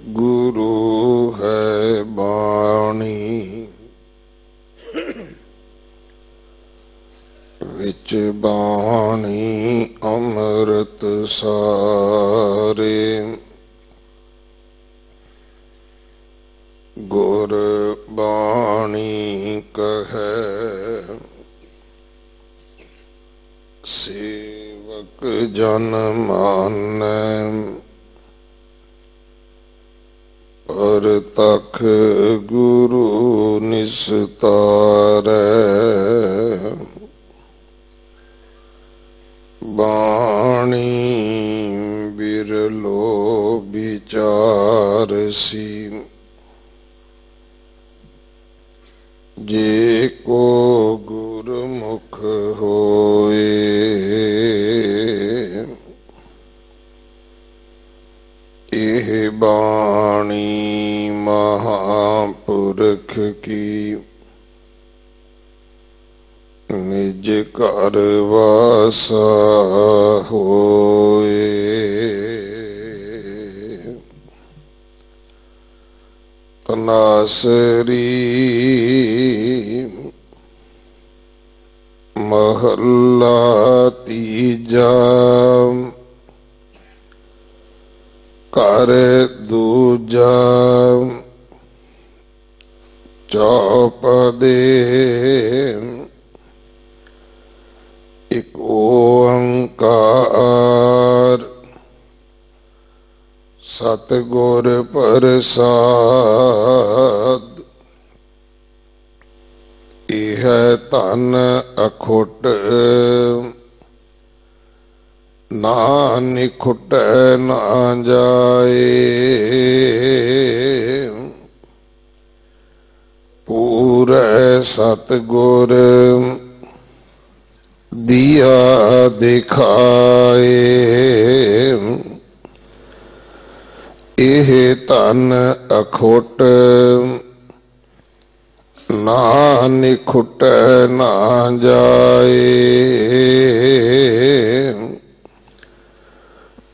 गुरु है बाणी विच बाणी अमृत सारे। गुर बाणी कहे सेवक जन मानै। पर तख गुरु निस्तारै। बाणी बिरलो विचारसी। जे को गुरमुख होए। एह बाणी महापुरख की निज घर वासा होए। तनासरी महला तीजा। कर दूजा चौपदे। एक ओंकार सतगुर प्रसाद। इह धन अखुट ना निखुट ना जाए। पूरे सतगुर दिया दिखाए। एह धन अखुट ना निखुट ना जाए।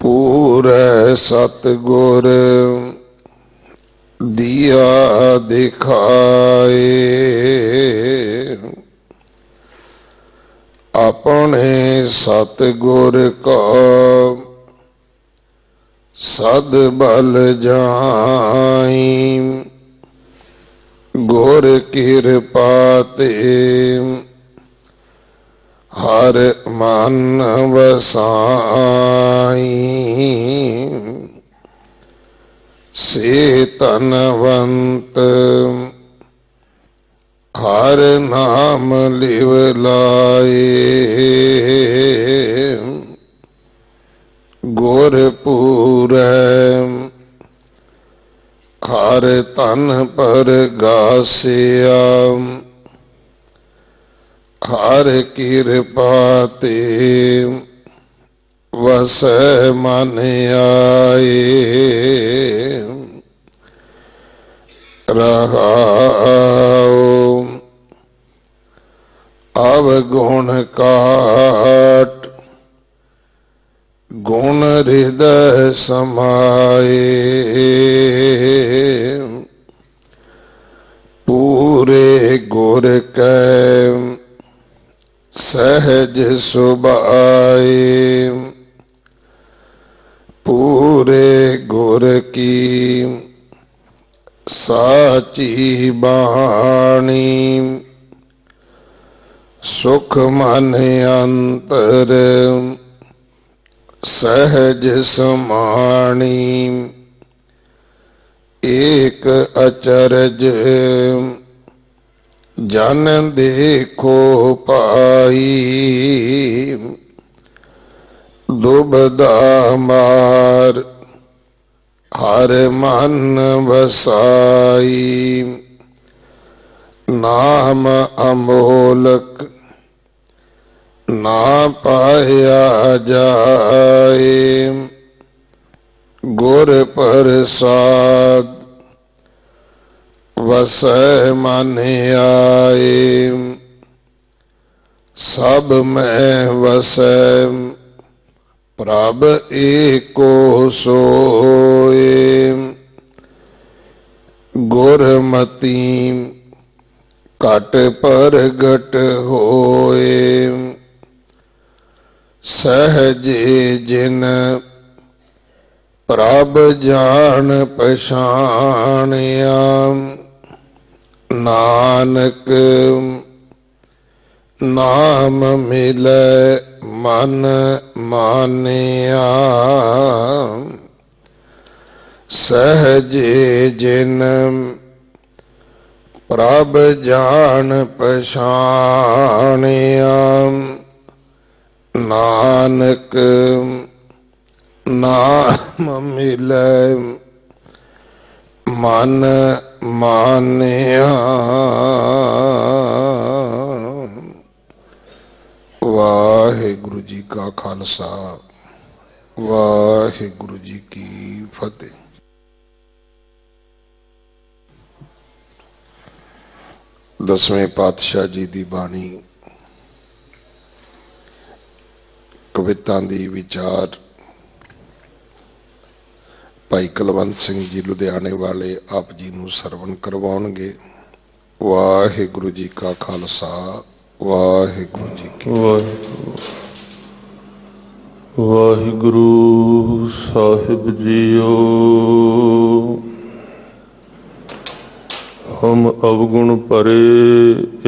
पूरे सतगुर दिया दिखाए। अपने सतगुर को सद बल जाई। गुर कृपा ते हर मन वसाई। से तनवंत हर नाम लिव लाए। गुर पूरै हर तन पर गासिया। हर कृपा ते वसै मन आए। रहाओ अवगुण काट गुण हृदय समाए। पूरे गुर कै सहज सुभाए। पूरे गुर की साची बाणी। सुख मन अंतर सहज समाणी। एक अचरज जन देखो पाई। दुबदा मार हर मन वसाई। नाम अमोलक ना पाया जाए। गुर प्रसाद वसै मन आए। सब में वसै प्रभ एको सोए। घट प्रगट होए सहजे जिन प्रभ जान पछाणिया नानक नाम मिलै मन मानिया सहजे जिन प्रभ जान पछाणिया नानक नाम मिलै मन मानिया। वाहिगुरु जी का खालसा वाहिगुरु जी की फतेह। दसवें पातशाह जी की बाणी कविता दी विचार भाई कुलवंत सिंह जी लुधियाने वाले आप जी नूं सरवण करवाउणगे। वाहिगुरु जी का खालसा वाहिगुरु जी की वाहिगुरु साहिब जीओ। हम अवगुण परे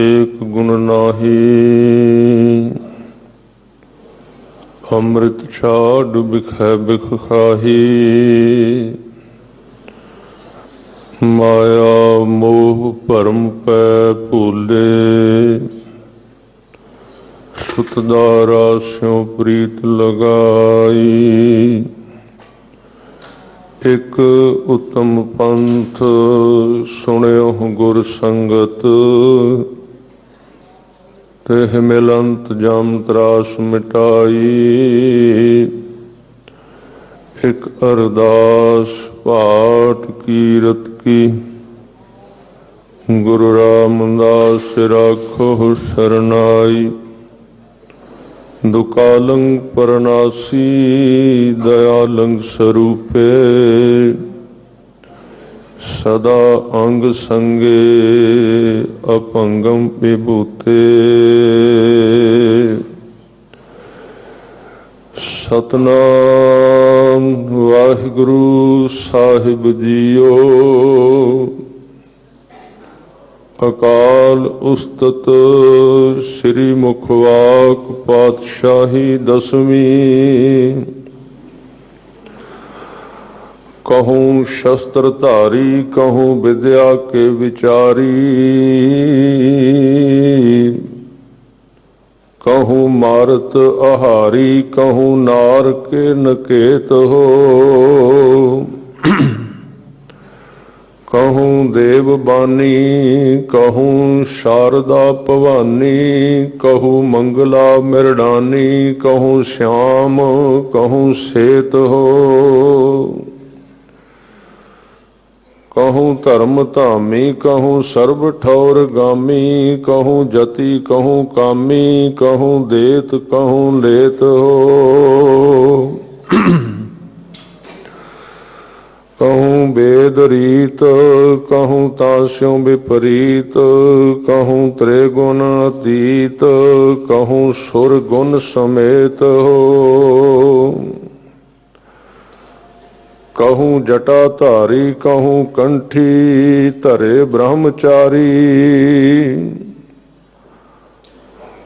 एक गुण नाही अमृत छाड़ बिखै बिख खाही माया मोह भरम पै भूले सुतदारा स्यों प्रीत लगाई एक उत्तम पंथ सुनियो गुर संगत तेह मिलंत जम त्रास मिटाई एक अरदास पाठ कीरत की गुरु रामदास राखो शरनाई दुकालंग परनासी दयालंग स्वरूपे सदा अंग संगे अपंगम विभूते सतनाम वाहिगुरु साहिब जीओ। अकाल उस्तत श्री मुखवाक पातशाही दसवीं कहूँ शस्त्रधारी कहूँ विद्या के विचारी कहूँ मारत आहारी कहूँ नार के नकेत हो कहूँ देव बानी कहूँ शारदा भवानी कहूँ मंगला मृडानी कहूँ श्याम कहूँ सेत हो कहूँ धर्म धामी कहूँ सर्व ठौर गामी कहूँ जति कहूँ कामी कहूँ देत कहूँ लेत हो कहूँ वेद रीत कहूँ तास्यों विपरीत कहूँ त्रिगुण अतीत कहूँ सुर गुण समेत हो कहूँ जटाधारी कहूँ कंठी धरे ब्रह्मचारी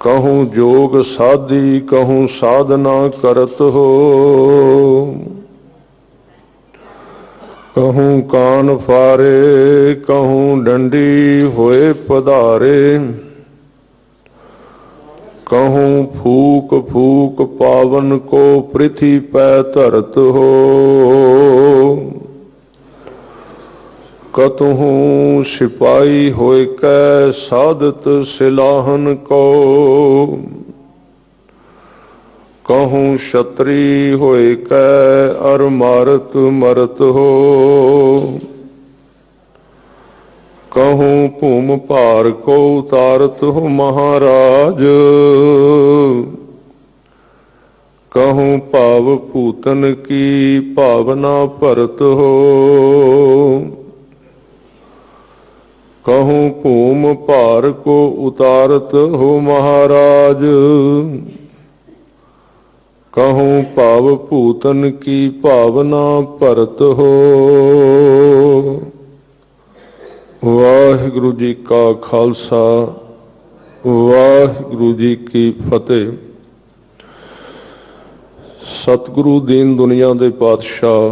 कहूँ जोग साधी कहूँ साधना करत हो कहूँ कान फारे कहूँ डंडी होए पधारे कहूँ फूक फूक पावन को पृथ्वी पै धरत हो कतहूँ सिपाही होए कै साधत सिलाहन को कहूँ क्षत्री होए कै अर मारत मरत हो कहूँ भूम भार को उतारत हो महाराज कहूँ भाव पूतन की भावना भरत हो कहूँ भूम भार को उतारत हो महाराज। कहूँ भाव भूतन की भावना भरत हो। वाहिगुरु जी का खालसा, वाहिगुरु जी की फतेह। सतगुरु दीन दुनिया दे पातशाह,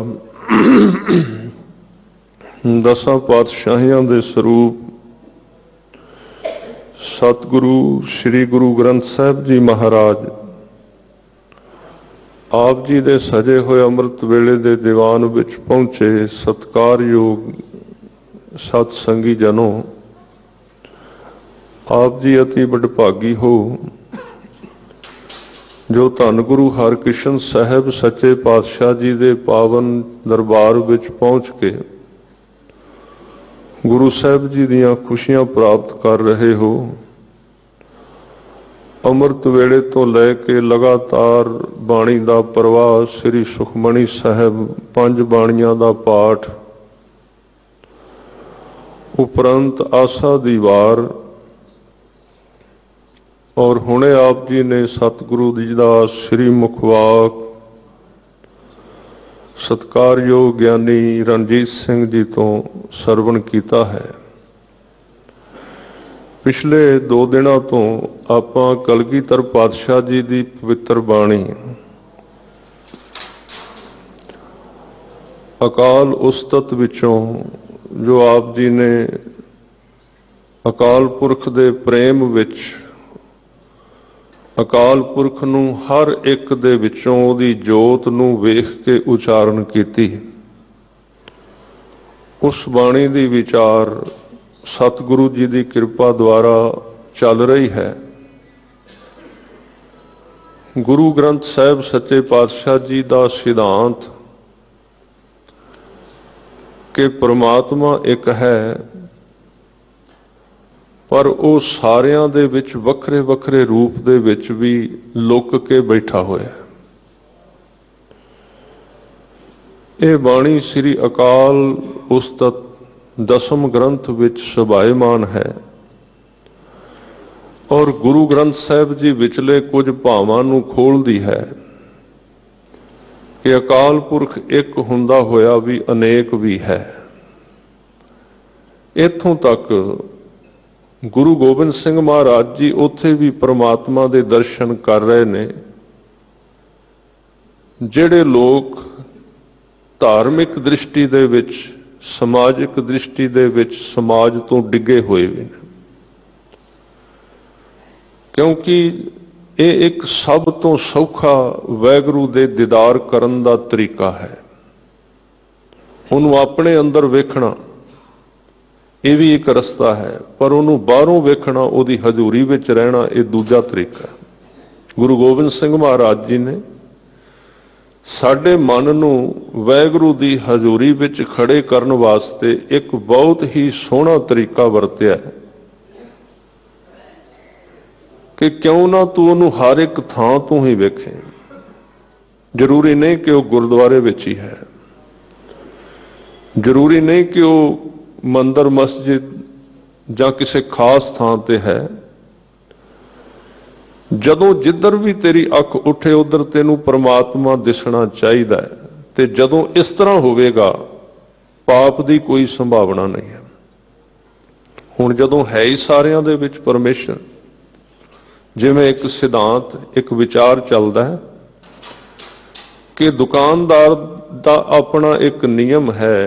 दसां पातशाहियां दे स्वरूप सतगुरु श्री गुरु ग्रंथ साहिब जी महाराज आप जी दे सजे हुए अमृत वेले दे दीवान विच पहुंचे सत्कारयोग सत संगी जनों, आप जी अति वडभागी हो जो धन गुरु हरकृष्ण साहिब सच्चे पातशाह जी दे पावन दरबार विच पहुंच के गुरु साहिब जी दियां खुशियां प्राप्त कर रहे हो। अमृत वेले तो लैके लगातार बाणी दा प्रवाह, श्री सुखमणी साहिब, 5 बाणियां दा पाठ, उपरंत आसा दी वार और हुणे आप जी ने सतगुरु जी दा श्री मुखवाक सत्कारयोग ज्ञानी रणजीत सिंह जी तो सरवण किया है। पिछले 2 दिनों तो आपां कलगीधर पातशाह जी की पवित्र बाणी अकाल उस्तत विचों जो आप जी ने अकाल पुरख दे प्रेम विच अकाल पुरख नूं हर एक दे विचों उहदी जोत नूं वेख के उचारण कीती, उस बाणी दी विचार सतगुरु जी की कृपा द्वारा चल रही है। गुरु ग्रंथ साहिब सच्चे पातशाह जी का सिद्धांत कि परमात्मा एक है पर वो सारियां दे विच वखरे वखरे रूप दे विच भी लुक के बैठा होया है। ये बाणी श्री अकाल उस्तत दसम ग्रंथ विच सुभायमान है और गुरु ग्रंथ साहिब जी विचले कुछ भावां नूं खोलदी है कि अकाल पुरख एक हुंदा होया भी अनेक भी है। इत्थों तक गुरु गोबिंद सिंह महाराज जी उत्थे भी परमात्मा दे दर्शन कर रहे ने जिहड़े लोग धार्मिक दृष्टि दे विच समाजिक दृष्टि दे विच समाज तो डिगे हुए भी ने, क्योंकि ये एक सब तो सौखा वैगुरु दे दीदार करन दा तरीका है। उन्होंने अपने अंदर वेखना ये भी एक रस्ता है, पर उन्होंने बाहरों वेखना उहदी हजूरी विच रहना ये दूजा तरीका है। गुरु गोबिंद सिंह महाराज जी ने साडे मन नूं वैगुरु दी हजूरी विच खड़े करन वास्ते एक बहुत ही सोहना तरीका वरत्या है कि क्यों ना तू उन्होंने हर एक थां तो ही वेखे। जरूरी नहीं कि वह गुरुद्वारे विच ही है, जरूरी नहीं कि वह मंदिर मस्जिद जां किसी खास थां ते है। जदों जिधर भी तेरी अख उठे उधर तेनू परमात्मा दिसना चाहिए है, ते जदों इस तरह होवेगा पाप दी कोई संभावना नहीं है। हुण जदों है ही सारियां दे विच परमेश्वर, जिवें एक सिद्धांत एक विचार चलदा है कि दुकानदार दा अपना एक नियम है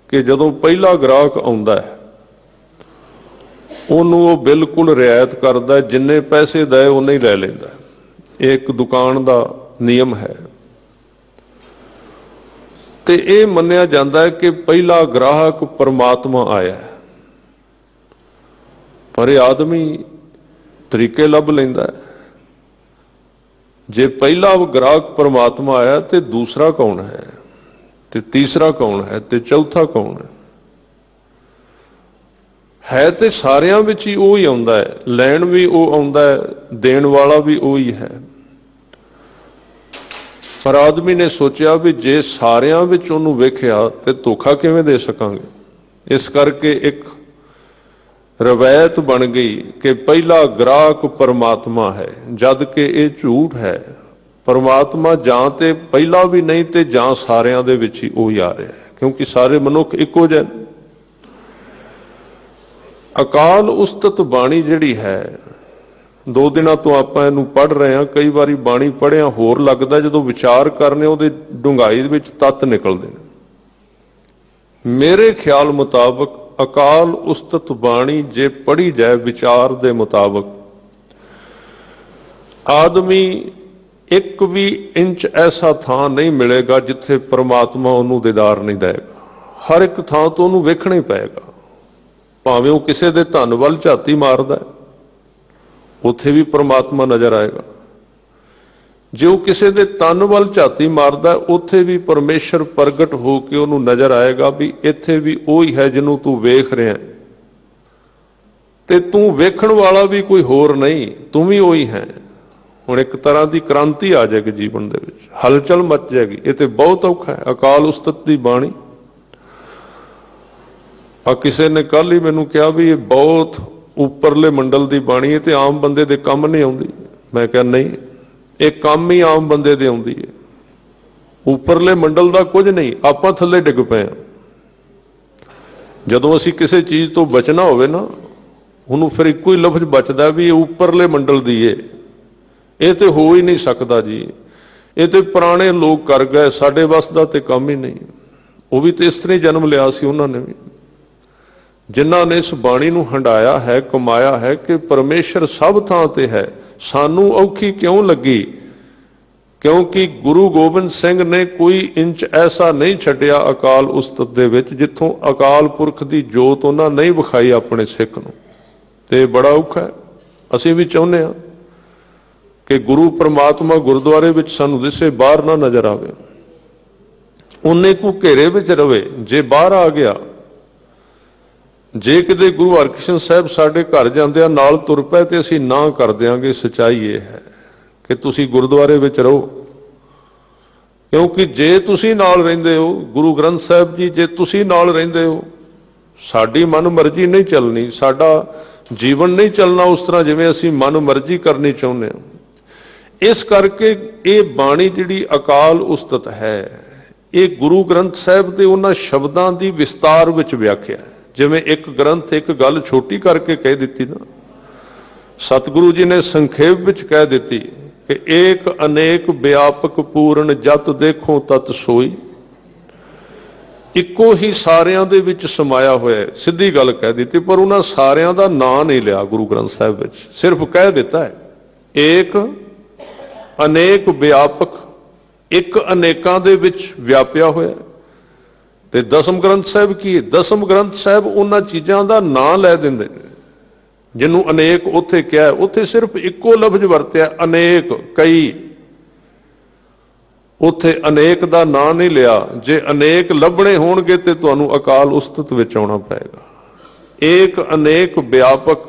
कि जदों पहला ग्राहक आउंदा है उन्होंने वो बिल्कुल रियायत करता है, जिन्ने पैसे दे उन्ने ही लै लैंदा है। एक दुकान का नियम है ते ये मन्निया जाता है कि पहला ग्राहक परमात्मा आया है, पर यह आदमी तरीके लभ लैंदा है। जे पहला ग्राहक परमात्मा आया तो दूसरा कौन है, ते तीसरा कौन है, ते चौथा कौन है तो सारियां विच ही वो ही आउंदा है। लैण भी वो आउंदा है, देण वाला भी वो ही है। पर आदमी ने सोचा भी जे सारियां विच उहनूं वेखिया ते धोखा किवें दे सकांगे। इस करके एक रवायत बन गई कि पहला ग्राहक परमात्मा है, जद कि ये झूठ है। परमात्मा जां ते पहला भी नहीं ते जां सारियां दे विच ही वही आ रहा है, क्योंकि सारे मनुख इक्को जिहे। अकाल उस्तत बाणी जिहड़ी है, 2 दिनों तो आपां इहनूं पढ़ रहे हैं। कई बारी बाणी पढ़िया होर लगदा, जदों विचार करने उहदे डूंघाई दे विच तत्त निकलदे ने। मेरे ख्याल मुताबक अकाल उस्तत बाणी जे पढ़ी जाए विचार दे मुताबक, आदमी एक भी इंच ऐसा थां नहीं मिलेगा जिथे परमात्मा उन्होंने दीदार नहीं देगा। हर एक थां तो उन्होंने वेखना ही पेगा। भावें वो किसी के धन वल झाती मारदा है, उत्थे भी परमात्मा नजर आएगा। जे वो किसी के तन वल झाती मारदा है, उत्थे भी परमेश्वर प्रगट होकर उन्होंने नजर आएगा भी इत्थे भी वही है जिन्हों तू वेख रहा है, ते तू वेखण वाला भी कोई होर नहीं, तू भी वही है। हुण एक तरह की क्रांति आ जाएगी जीवन दे विच, हलचल मच जाएगी। ये तो बहुत औखा है अकाल उस्तत की बाणी। किसी ने कल ही मैनू कहा भी ये बहुत उपरले मंडल की बाणी है, तो आम बंदे दे काम नहीं आउंदी। मैं कहा नहीं, एक काम ही आम बंदे दे आउंदी है, उपरले मंडल का कुछ नहीं। आपां थल्ले डिग पे हैं। जदों असीं किसी चीज़ तो बचना होवे ना, उन्होंने फिर इक्को ही लफ्ज बचदा भी ये उपरले मंडल दी है। ये तो हो ही नहीं सकता जी, ये तो पुराने लोग कर गए, साडे वस दा ते काम ही नहीं। वो भी तो इस तरह जन्म लिया सी उन्होंने भी, जिन्हों ने इस बाणी नूं हंडाया है, कमाया है कि परमेश्वर सब थां ते है। सानू औखी क्यों लगी? क्योंकि गुरु गोबिंद सिंह ने कोई इंच ऐसा नहीं छड्डिया अकाल उस्तत दे विच जिथों अकाल पुरख की जोत उन्हां नहीं विखाई अपने सिख नूं। ते बड़ा औखा है। असीं भी चाहुंदे हां कि गुरु परमात्मा गुरुद्वारे विच सानू दिसे, बाहर ना नजर आवे, उन्ने को घेरे विच रवे। जे बाहर आ गया, जे किते गुरु हरकृष्ण साहब साडे घर जांदे नाल तुर पए ते असीं ना कर देंगे। सच्चाई ये है कि तुसीं गुरुद्वारे विच रहो, क्योंकि जे तुसीं नाल रहिंदे हो, गुरु ग्रंथ साहब जी जे तुसीं नाल रहिंदे हो, साडी मन मर्जी नहीं चलनी, साडा जीवन नहीं चलना उस तरह जिवें असीं मन मर्जी करनी चाहुंदे हां। इस करके ये बाणी जिहड़ी अकाल उस्तत है, ये गुरु ग्रंथ साहब के उन्हां शब्दां दी विस्तार विच व्याख्या है। जिवें एक ग्रंथ एक गल छोटी करके कह दी ना, सतगुरु जी ने संखेप विच कह दी कि एक अनेक व्यापक पूर्ण जत देखो तत सोई। इक्को ही सारियां दे विच समाया होया है, सीधी गल कह दी। पर उन्हां सारियां दा नाम नहीं लिया गुरु ग्रंथ साहब विच, सिर्फ कह दिता है एक अनेक व्यापक, एक अनेकां दे विच व्यापिया होया। ते दसम ग्रंथ साहब की, दसम ग्रंथ साहब उन्हां चीज़ां दा नाम लै दिंदे ने जिन्हों अनेक उत्थे क्या, उत्थे सिर्फ इक्को लफ्ज वरत्या अनेक, कई। उत्थे अनेक दा नाम नहीं लिया। जे अनेक लभणे होणगे ते तुहानूं अकाल उस्तत विच आउणा पएगा। एक अनेक व्यापक,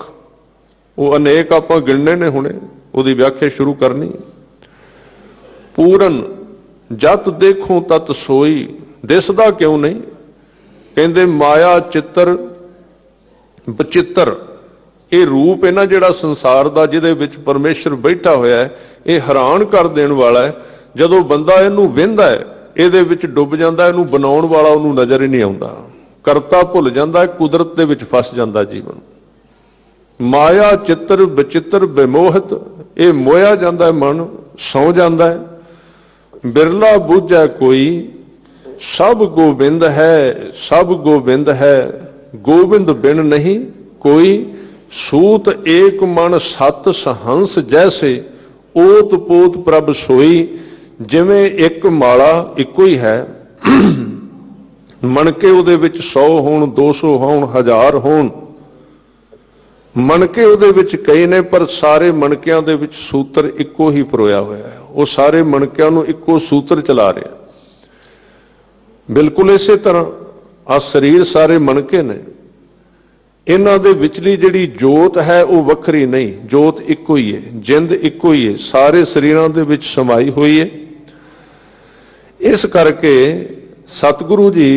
वो अनेक आपां गिणने ने हुणे, उहदी व्याख्या शुरू करनी। पूरन जत देखो तत सोई, दिसदा क्यों नहीं? कहंदे माया चित्र बचित्र, ये रूप है ना जिहड़ा संसार दा, जिहदे विच परमेश्वर बैठा होया है, ये हैरान कर देण वाला है। जदों बंदा इहनूं वेंदा है, इहदे विच डुੱਬ जांदा, इहनूं बनाउण वाला उहनूं नज़र ही नहीं आउंदा। करता भुल जांदा, कुदरत दे विच फस जांदा जीवन। माया चित्र बचित्र बेमोहत, ये मोया जांदा मन, सौ जांदा है। बिरला बूझै कोई, सब गोबिंद है, सब गोबिंद है, गोबिंद बिन नहीं कोई। सूत एक मन सत सहंस जैसे, ओत पोत प्रभ सोई। जिवें एक माला इक्को ही है, मनके उहदे विच 100 होण, 200 होण, 1000 होण, मनके उहदे विच कई ने, पर सारे मनकियां दे विच सूत्र इक्को ही परोया होया है। वो सारे मनकियां नूं इक्को सूत्र चला रहा। बिल्कुल इसे तरह आ शरीर सारे मनके ने, इन्हां दे विचली जिहड़ी जोत है वो वखरी नहीं, जोत इक्को ही है, जिंद इक्को ही है, सारे शरीरां दे विच समाई हुई है। इस करके सतगुरु जी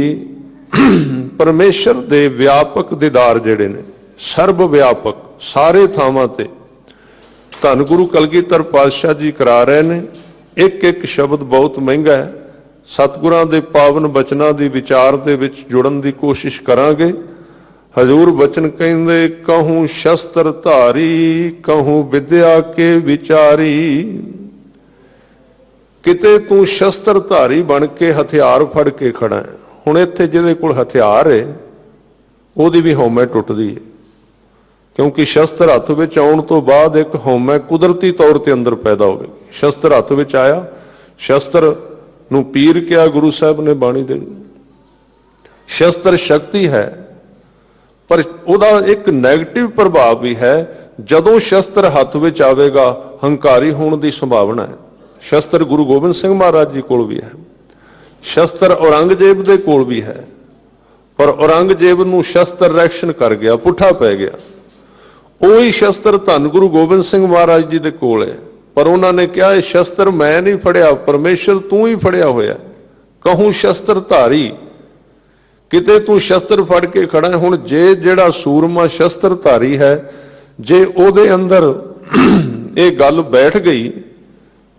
परमेश्वर दे व्यापक दीदार जिहड़े ने, ਸਰਬ ਵਿਆਪਕ, ਸਾਰੇ ਥਾਵਾਂ ਤੇ ਧੰਨ ਗੁਰੂ ਕਲਗੀਧਰ ਪਾਤਸ਼ਾਹ ਜੀ ਕਰਾ ਰਹੇ ਨੇ। ਇੱਕ ਇੱਕ ਸ਼ਬਦ ਬਹੁਤ ਮਹਿੰਗਾ ਹੈ। ਸਤਿਗੁਰਾਂ ਦੇ ਪਾਵਨ ਬਚਨਾਂ ਦੀ ਵਿਚਾਰ ਦੇ ਵਿੱਚ ਜੁੜਨ ਦੀ ਕੋਸ਼ਿਸ਼ ਕਰਾਂਗੇ। ਹਜ਼ੂਰ ਬਚਨ ਕਹਿੰਦੇ, ਕਹੂੰ ਸ਼ਸਤਰ ਧਾਰੀ, ਕਹੂੰ ਵਿਦਿਆ ਕੇ ਵਿਚਾਰੀ। ਕਿਤੇ ਤੂੰ ਸ਼ਸਤਰ ਧਾਰੀ ਬਣ ਕੇ ਹਥਿਆਰ ਫੜ ਕੇ ਖੜਾ ਹੈ। ਹੁਣ ਇੱਥੇ ਜਿਹਦੇ ਕੋਲ ਹਥਿਆਰ ਹੈ ਉਹਦੀ ਵੀ ਹਉਮੈ ਟੁੱਟਦੀ ਹੈ, ਕਿਉਂਕਿ ਸ਼ਸਤਰ ਹੱਥ ਵਿੱਚ ਆਉਣ ਤੋਂ ਬਾਅਦ ਇੱਕ ਹਉਮੈ ਕੁਦਰਤੀ ਤੌਰ ਤੇ ਅੰਦਰ ਪੈਦਾ ਹੋਵੇਗੀ। ਸ਼ਸਤਰ ਹੱਥ ਵਿੱਚ ਆਇਆ, ਸ਼ਸਤਰ ਨੂੰ ਪੀਰ ਕਿਹਾ ਗੁਰੂ ਸਾਹਿਬ ਨੇ ਬਾਣੀ ਦੇ। ਸ਼ਸਤਰ ਸ਼ਕਤੀ ਹੈ, ਪਰ ਉਹਦਾ ਇੱਕ ਨੈਗੇਟਿਵ ਪ੍ਰਭਾਵ ਵੀ ਹੈ। ਜਦੋਂ ਸ਼ਸਤਰ ਹੱਥ ਵਿੱਚ ਆਵੇਗਾ ਹੰਕਾਰੀ ਹੋਣ ਦੀ ਸੰਭਾਵਨਾ ਹੈ। ਸ਼ਸਤਰ ਗੁਰੂ ਗੋਬਿੰਦ ਸਿੰਘ ਮਹਾਰਾਜ ਜੀ ਕੋਲ ਵੀ ਹੈ, ਸ਼ਸਤਰ ਔਰੰਗਜ਼ੇਬ ਦੇ ਕੋਲ ਵੀ ਹੈ, ਪਰ ਔਰੰਗਜ਼ੇਬ ਨੂੰ ਸ਼ਸਤਰ ਰਿਐਕਸ਼ਨ ਕਰ ਗਿਆ, ਪੁੱਠਾ ਪੈ ਗਿਆ। ਉਹੀ ਸ਼ਸਤਰ ਧੰਨ ਗੁਰੂ ਗੋਬਿੰਦ ਸਿੰਘ ਮਹਾਰਾਜ ਜੀ ਦੇ ਕੋਲ ਹੈ, ਪਰ ਉਹਨਾਂ ਨੇ ਕਿਹਾ ਇਹ ਸ਼ਸਤਰ ਮੈਂ ਨਹੀਂ ਫੜਿਆ, ਪਰਮੇਸ਼ਰ ਤੂੰ ਹੀ ਫੜਿਆ ਹੋਇਆ। ਕਹੂੰ ਸ਼ਸਤਰ ਧਾਰੀ, ਕਿਤੇ ਤੂੰ ਸ਼ਸਤਰ ਫੜ ਕੇ ਖੜਾ ਹੈ। ਹੁਣ ਜੇ ਜਿਹੜਾ ਸੂਰਮਾ ਸ਼ਸਤਰ ਧਾਰੀ ਹੈ, ਜੇ ਉਹਦੇ ਅੰਦਰ ਇਹ ਗੱਲ ਬੈਠ ਗਈ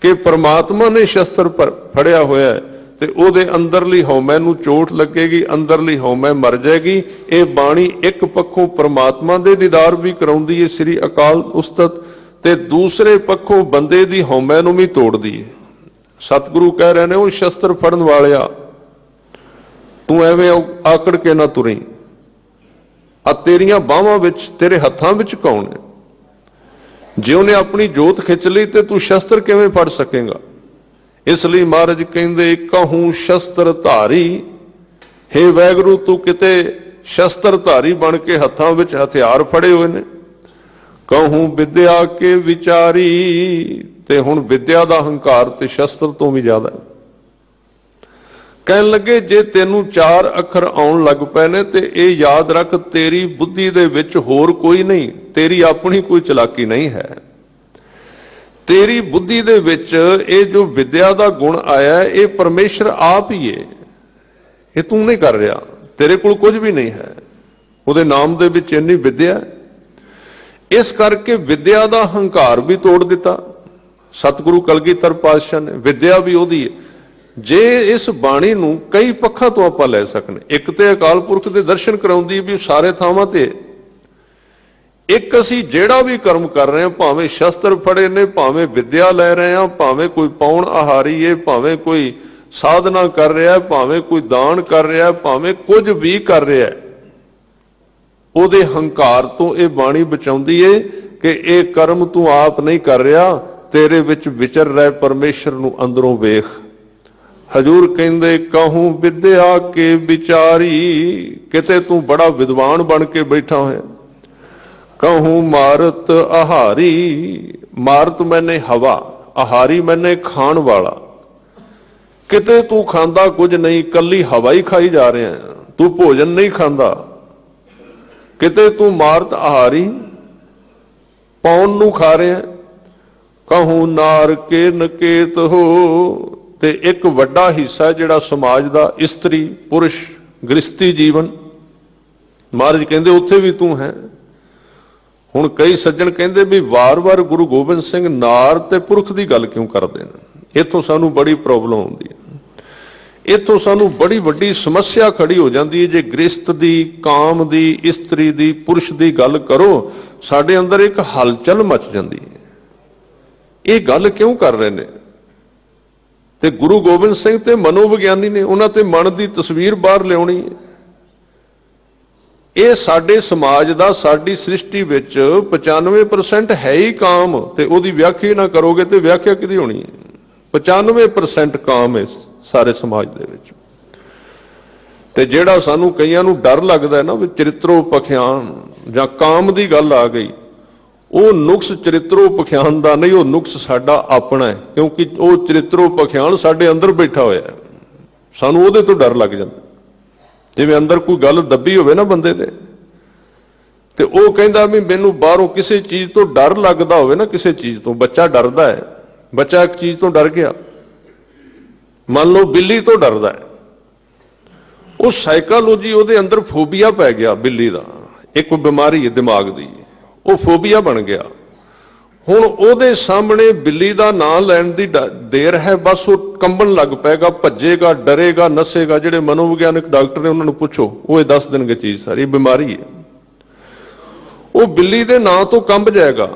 ਕਿ ਪਰਮਾਤਮਾ ਨੇ ਸ਼ਸਤਰ ਫੜਿਆ ਹੋਇਆ ਹੈ, ਤੇ ਉਹਦੇ ਅੰਦਰਲੀ ਹਉਮੈ ਨੂੰ ਚੋਟ ਲੱਗੇਗੀ, ਅੰਦਰਲੀ ਹਉਮੈ ਮਰ ਜਾਏਗੀ। ਇਹ ਬਾਣੀ ਇੱਕ ਪੱਖੋਂ ਪਰਮਾਤਮਾ ਦੇ ਦੀਦਾਰ ਵੀ ਕਰਾਉਂਦੀ ਹੈ ਸ੍ਰੀ ਅਕਾਲ ਉਸਤਤ, ਤੇ ਦੂਸਰੇ ਪੱਖੋਂ ਬੰਦੇ ਦੀ ਹਉਮੈ ਨੂੰ ਵੀ ਤੋੜਦੀ ਹੈ। ਸਤਿਗੁਰੂ ਕਹਿ ਰਹੇ ਨੇ, ਉਹ ਸ਼ਸਤਰ ਫੜਨ ਵਾਲਿਆ ਤੂੰ ਐਵੇਂ ਆਕੜ ਕੇ ਨਾ ਤੁਰੀ, ਆ ਤੇਰੀਆਂ ਬਾਹਾਂ ਵਿੱਚ, ਤੇਰੇ ਹੱਥਾਂ ਵਿੱਚ ਕੌਣ ਹੈ? ਜੇ ਉਹਨੇ ਆਪਣੀ ਜੋਤ ਖਿੱਚ ਲਈ ਤੇ ਤੂੰ ਸ਼ਸਤਰ ਕਿਵੇਂ ਫੜ ਸਕੇਗਾ? ਇਸ ਲਈ ਮਹਾਰਾਜ ਕਹਿੰਦੇ, ਕਹੂੰ ਸ਼ਸਤਰ ਧਾਰੀ, ਹੇ ਵਾਹਿਗੁਰੂ ਤੂੰ ਕਿਤੇ ਸ਼ਸਤਰ ਧਾਰੀ ਬਣ ਕੇ ਹੱਥਾਂ ਵਿੱਚ ਹਥਿਆਰ ਫੜੇ ਹੋਏ ਨੇ। ਕਹੂੰ ਵਿਦਿਆ ਕੇ ਵਿਚਾਰੀ, ਤੇ ਹੁਣ ਵਿਦਿਆ ਦਾ ਹੰਕਾਰ ਤੇ ਸ਼ਸਤਰ ਤੋਂ ਵੀ ਜ਼ਿਆਦਾ ਹੈ। ਕਹਿਣ ਲੱਗੇ, ਜੇ ਤੈਨੂੰ 4 ਅੱਖਰ ਆਉਣ ਲੱਗ ਪਏ ਨੇ ਤੇ ਇਹ ਯਾਦ ਰੱਖ, ਤੇਰੀ ਬੁੱਧੀ ਦੇ ਵਿੱਚ ਹੋਰ ਕੋਈ ਨਹੀਂ, ਤੇਰੀ ਆਪਣੀ ਕੋਈ ਚਲਾਕੀ ਨਹੀਂ ਹੈ। ਤੇਰੀ ਬੁੱਧੀ ਦੇ ਵਿੱਚ ਇਹ ਜੋ ਵਿਦਿਆ ਦਾ ਗੁਣ ਆਇਆ, ਇਹ ਪਰਮੇਸ਼ਰ ਆਪ ਹੀ ਹੈ, ਇਹ ਤੂੰ ਨਹੀਂ ਕਰ ਰਿਹਾ, ਤੇਰੇ ਕੋਲ ਕੁਝ ਵੀ ਨਹੀਂ ਹੈ। ਉਹਦੇ ਨਾਮ ਦੇ ਵਿੱਚ ਇੰਨੀ ਵਿਦਿਆ ਹੈ। ਇਸ ਕਰਕੇ ਵਿਦਿਆ ਦਾ ਹੰਕਾਰ ਵੀ ਤੋੜ ਦਿੱਤਾ ਸਤਿਗੁਰੂ ਕਲਗੀਧਰ ਪਾਤਸ਼ਾਹ ਨੇ। ਵਿਦਿਆ ਵੀ ਉਹਦੀ ਹੈ। ਜੇ ਇਸ ਬਾਣੀ ਨੂੰ ਕਈ ਪੱਖਾਂ ਤੋਂ ਆਪਾਂ ਲੈ ਸਕਨੇ, ਇੱਕ ਤੇ ਅਕਾਲ ਪੁਰਖ ਦੇ ਦਰਸ਼ਨ ਕਰਾਉਂਦੀ ਵੀ ਸਾਰੇ ਥਾਵਾਂ ਤੇ, ਇੱਕ ਅਸੀਂ ਜਿਹੜਾ ਵੀ ਕਰਮ ਕਰ ਰਹੇ ਹਾਂ, ਭਾਵੇਂ ਸ਼ਸਤਰ ਫੜੇ ਨੇ, ਭਾਵੇਂ ਵਿਦਿਆ ਲੈ ਰਹੇ ਹਾਂ, ਭਾਵੇਂ ਕੋਈ ਪਾਉਣ ਆਹਾਰੀ ਹੈ, ਭਾਵੇਂ ਕੋਈ ਸਾਧਨਾ ਕਰ ਰਿਹਾ, ਭਾਵੇਂ ਕੋਈ ਦਾਨ ਕਰ ਰਿਹਾ, ਭਾਵੇਂ ਕੁਝ ਵੀ ਕਰ ਰਿਹਾ, ਉਹਦੇ ਹੰਕਾਰ ਤੋਂ ਇਹ ਬਾਣੀ ਬਚਾਉਂਦੀ ਏ ਕਿ ਇਹ ਕਰਮ ਤੂੰ ਆਪ ਨਹੀਂ ਕਰ ਰਿਹਾ, ਤੇਰੇ ਵਿੱਚ ਵਿਚਰ ਰਿਹਾ ਪਰਮੇਸ਼ਰ ਨੂੰ ਅੰਦਰੋਂ ਵੇਖ। ਹਜੂਰ ਕਹਿੰਦੇ, ਕਹੂੰ ਵਿਦਿਆ ਕੇ ਵਿਚਾਰੀ, ਕਿਤੇ ਤੂੰ ਬੜਾ ਵਿਦਵਾਨ ਬਣ ਕੇ ਬੈਠਾ ਹੋਇਆ। ਕਹੂੰ ਮਾਰਤ ਆਹਾਰੀ, ਮਾਰਤ ਮੈਨੇ ਹਵਾ, ਆਹਾਰੀ ਮੈਨੇ ਖਾਣ ਵਾਲਾ। ਕਿਤੇ ਤੂੰ ਖਾਂਦਾ ਕੁਝ ਨਹੀਂ, ਕੱਲੀ ਹਵਾ ਹੀ ਖਾਈ ਜਾ ਰਿਹਾ, ਤੂੰ ਭੋਜਨ ਨਹੀਂ ਖਾਂਦਾ। ਕਿਤੇ ਤੂੰ ਮਾਰਤ ਆਹਾਰੀ, ਪੌਣ ਨੂੰ ਖਾ ਰਿਹਾ। ਕਹੂੰ ਨਾਰ ਕੇ ਨਕੇਤ ਹੋ, ਤੇ ਇੱਕ ਵੱਡਾ ਹਿੱਸਾ ਜਿਹੜਾ ਸਮਾਜ ਦਾ, ਇਸਤਰੀ ਪੁਰਸ਼ ਗ੍ਰਸਤੀ ਜੀਵਨ, ਮਹਾਰਾਜ ਕਹਿੰਦੇ ਉੱਥੇ ਵੀ ਤੂੰ ਹੈ। ਹੁਣ ਕਈ ਸੱਜਣ ਕਹਿੰਦੇ ਵੀ ਵਾਰ-ਵਾਰ ਗੁਰੂ ਗੋਬਿੰਦ ਸਿੰਘ ਨਾਰ ਤੇ ਪੁਰਖ ਦੀ ਗੱਲ ਕਿਉਂ ਕਰਦੇ ਨੇ? ਇੱਥੋਂ ਸਾਨੂੰ ਬੜੀ ਪ੍ਰੋਬਲਮ ਆਉਂਦੀ ਹੈ, ਇੱਥੋਂ ਸਾਨੂੰ ਬੜੀ ਵੱਡੀ ਸਮੱਸਿਆ ਖੜੀ ਹੋ ਜਾਂਦੀ ਹੈ। ਜੇ ਗ੍ਰਸਤ ਦੀ, ਕਾਮ ਦੀ, ਇਸਤਰੀ ਦੀ, ਪੁਰਸ਼ ਦੀ ਗੱਲ ਕਰੋ, ਸਾਡੇ ਅੰਦਰ ਇੱਕ ਹਲਚਲ ਮਚ ਜਾਂਦੀ ਹੈ। ਇਹ ਗੱਲ ਕਿਉਂ ਕਰ ਰਹੇ ਨੇ? ਤੇ ਗੁਰੂ ਗੋਬਿੰਦ ਸਿੰਘ ਤੇ ਮਨੋਵਿਗਿਆਨੀ ਨੇ, ਉਹਨਾਂ ਤੇ ਮਨ ਦੀ ਤਸਵੀਰ ਬਾਹਰ ਲਿਆਉਣੀ ਹੈ। ਇਹ ਸਾਡੇ ਸਮਾਜ ਦਾ, ਸਾਡੀ ਸ੍ਰਿਸ਼ਟੀ ਵਿੱਚ 95% ਹੈ ਹੀ ਕਾਮ, ਤੇ ਉਹਦੀ ਵਿਆਖਿਆ ਨਾ ਕਰੋਗੇ ਤੇ ਵਿਆਖਿਆ ਕਿਹਦੀ ਹੋਣੀ ਹੈ? 95% ਕਾਮ ਹੈ ਸਾਰੇ ਸਮਾਜ ਦੇ ਵਿੱਚ। ਤੇ ਜਿਹੜਾ ਸਾਨੂੰ ਕਈਆਂ ਨੂੰ ਡਰ ਲੱਗਦਾ ਨਾ ਵੀ ਚਰਿਤਰੋ ਪਖਿਆਨ ਜਾਂ ਕਾਮ ਦੀ ਗੱਲ ਆ ਗਈ, ਉਹ ਨੁਕਸ ਚਰਿਤਰੋ ਪਖਿਆਨ ਦਾ ਨਹੀਂ, ਉਹ ਨੁਕਸ ਸਾਡਾ ਆਪਣਾ ਹੈ, ਕਿਉਂਕਿ ਉਹ ਚਰਿਤਰੋ ਪਖਿਆਨ ਸਾਡੇ ਅੰਦਰ ਬੈਠਾ ਹੋਇਆ ਹੈ। ਸਾਨੂੰ ਉਹਦੇ ਤੋਂ ਡਰ ਲੱਗ ਜਾਂਦਾ। ਜਿਵੇਂ ਅੰਦਰ ਕੋਈ ਗੱਲ ਦੱਬੀ ਹੋਵੇ ਨਾ ਬੰਦੇ ਦੇ, ਤੇ ਉਹ ਕਹਿੰਦਾ ਵੀ ਮੈਨੂੰ ਬਾਹਰੋਂ ਕਿਸੇ ਚੀਜ਼ ਤੋਂ ਡਰ ਲੱਗਦਾ ਹੋਵੇ ਨਾ, ਕਿਸੇ ਚੀਜ਼ ਤੋਂ। ਬੱਚਾ ਡਰਦਾ ਹੈ, ਬੱਚਾ ਇੱਕ ਚੀਜ਼ ਤੋਂ ਡਰ ਗਿਆ, ਮੰਨ ਲਓ ਬਿੱਲੀ ਤੋਂ ਡਰਦਾ ਹੈ, ਉਹ ਸਾਈਕੋਲੋਜੀ ਉਹਦੇ ਅੰਦਰ ਫੋਬੀਆ ਪੈ ਗਿਆ ਬਿੱਲੀ ਦਾ। एक बीमारी है दिमाग की, वो फोबिया बन गया। हुण ਉਹਦੇ सामने बिल्ली का नाम लैण की देर है, बस वो कंबन लग पैगा, भजेगा, डरेगा, नसेगा। ਜਿਹੜੇ मनोविग्यानक डॉक्टर ने उन्होंने पूछो, वो दस देंगे चीज सारी बीमारी है। वो बिल्ली के नाम तो कंब जाएगा।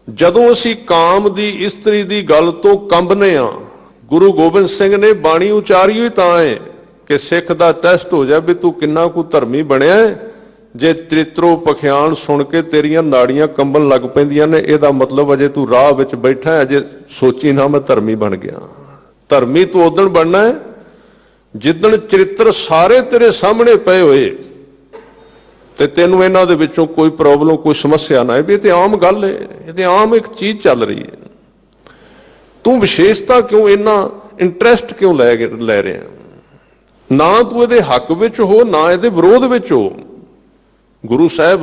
जदों असी काम की इस्त्री की गल तो कंबने आ, गुरु गोबिंद सिंह ने बाणी उचारी हुई तां है कि सिख का टैसट हो जाए भी तू किन्ना को धर्मी बनया है। जे त्रित्रो पखियान सुन के तेरिया नाड़ियां कंबन लग पैंदियां ने, इहदा मतलब अजे तू राह विच बैठा है, अजे सोची ना मैं धर्मी बन गया। धर्मी तू उदण बनना है जिदण चरित्र सारे तेरे सामने पे होए ते तैनूं इन्हां दे विचों कोई प्रॉब्लम, कोई समस्या ना है भी ये आम गल है, ये आम एक चीज चल रही है। तू विशेषता क्यों, इन्ना इंटरस्ट क्यों ले रहे हैं? ना तू ये हक विच हो, ना ये विरोध विच हो। गुरु साहब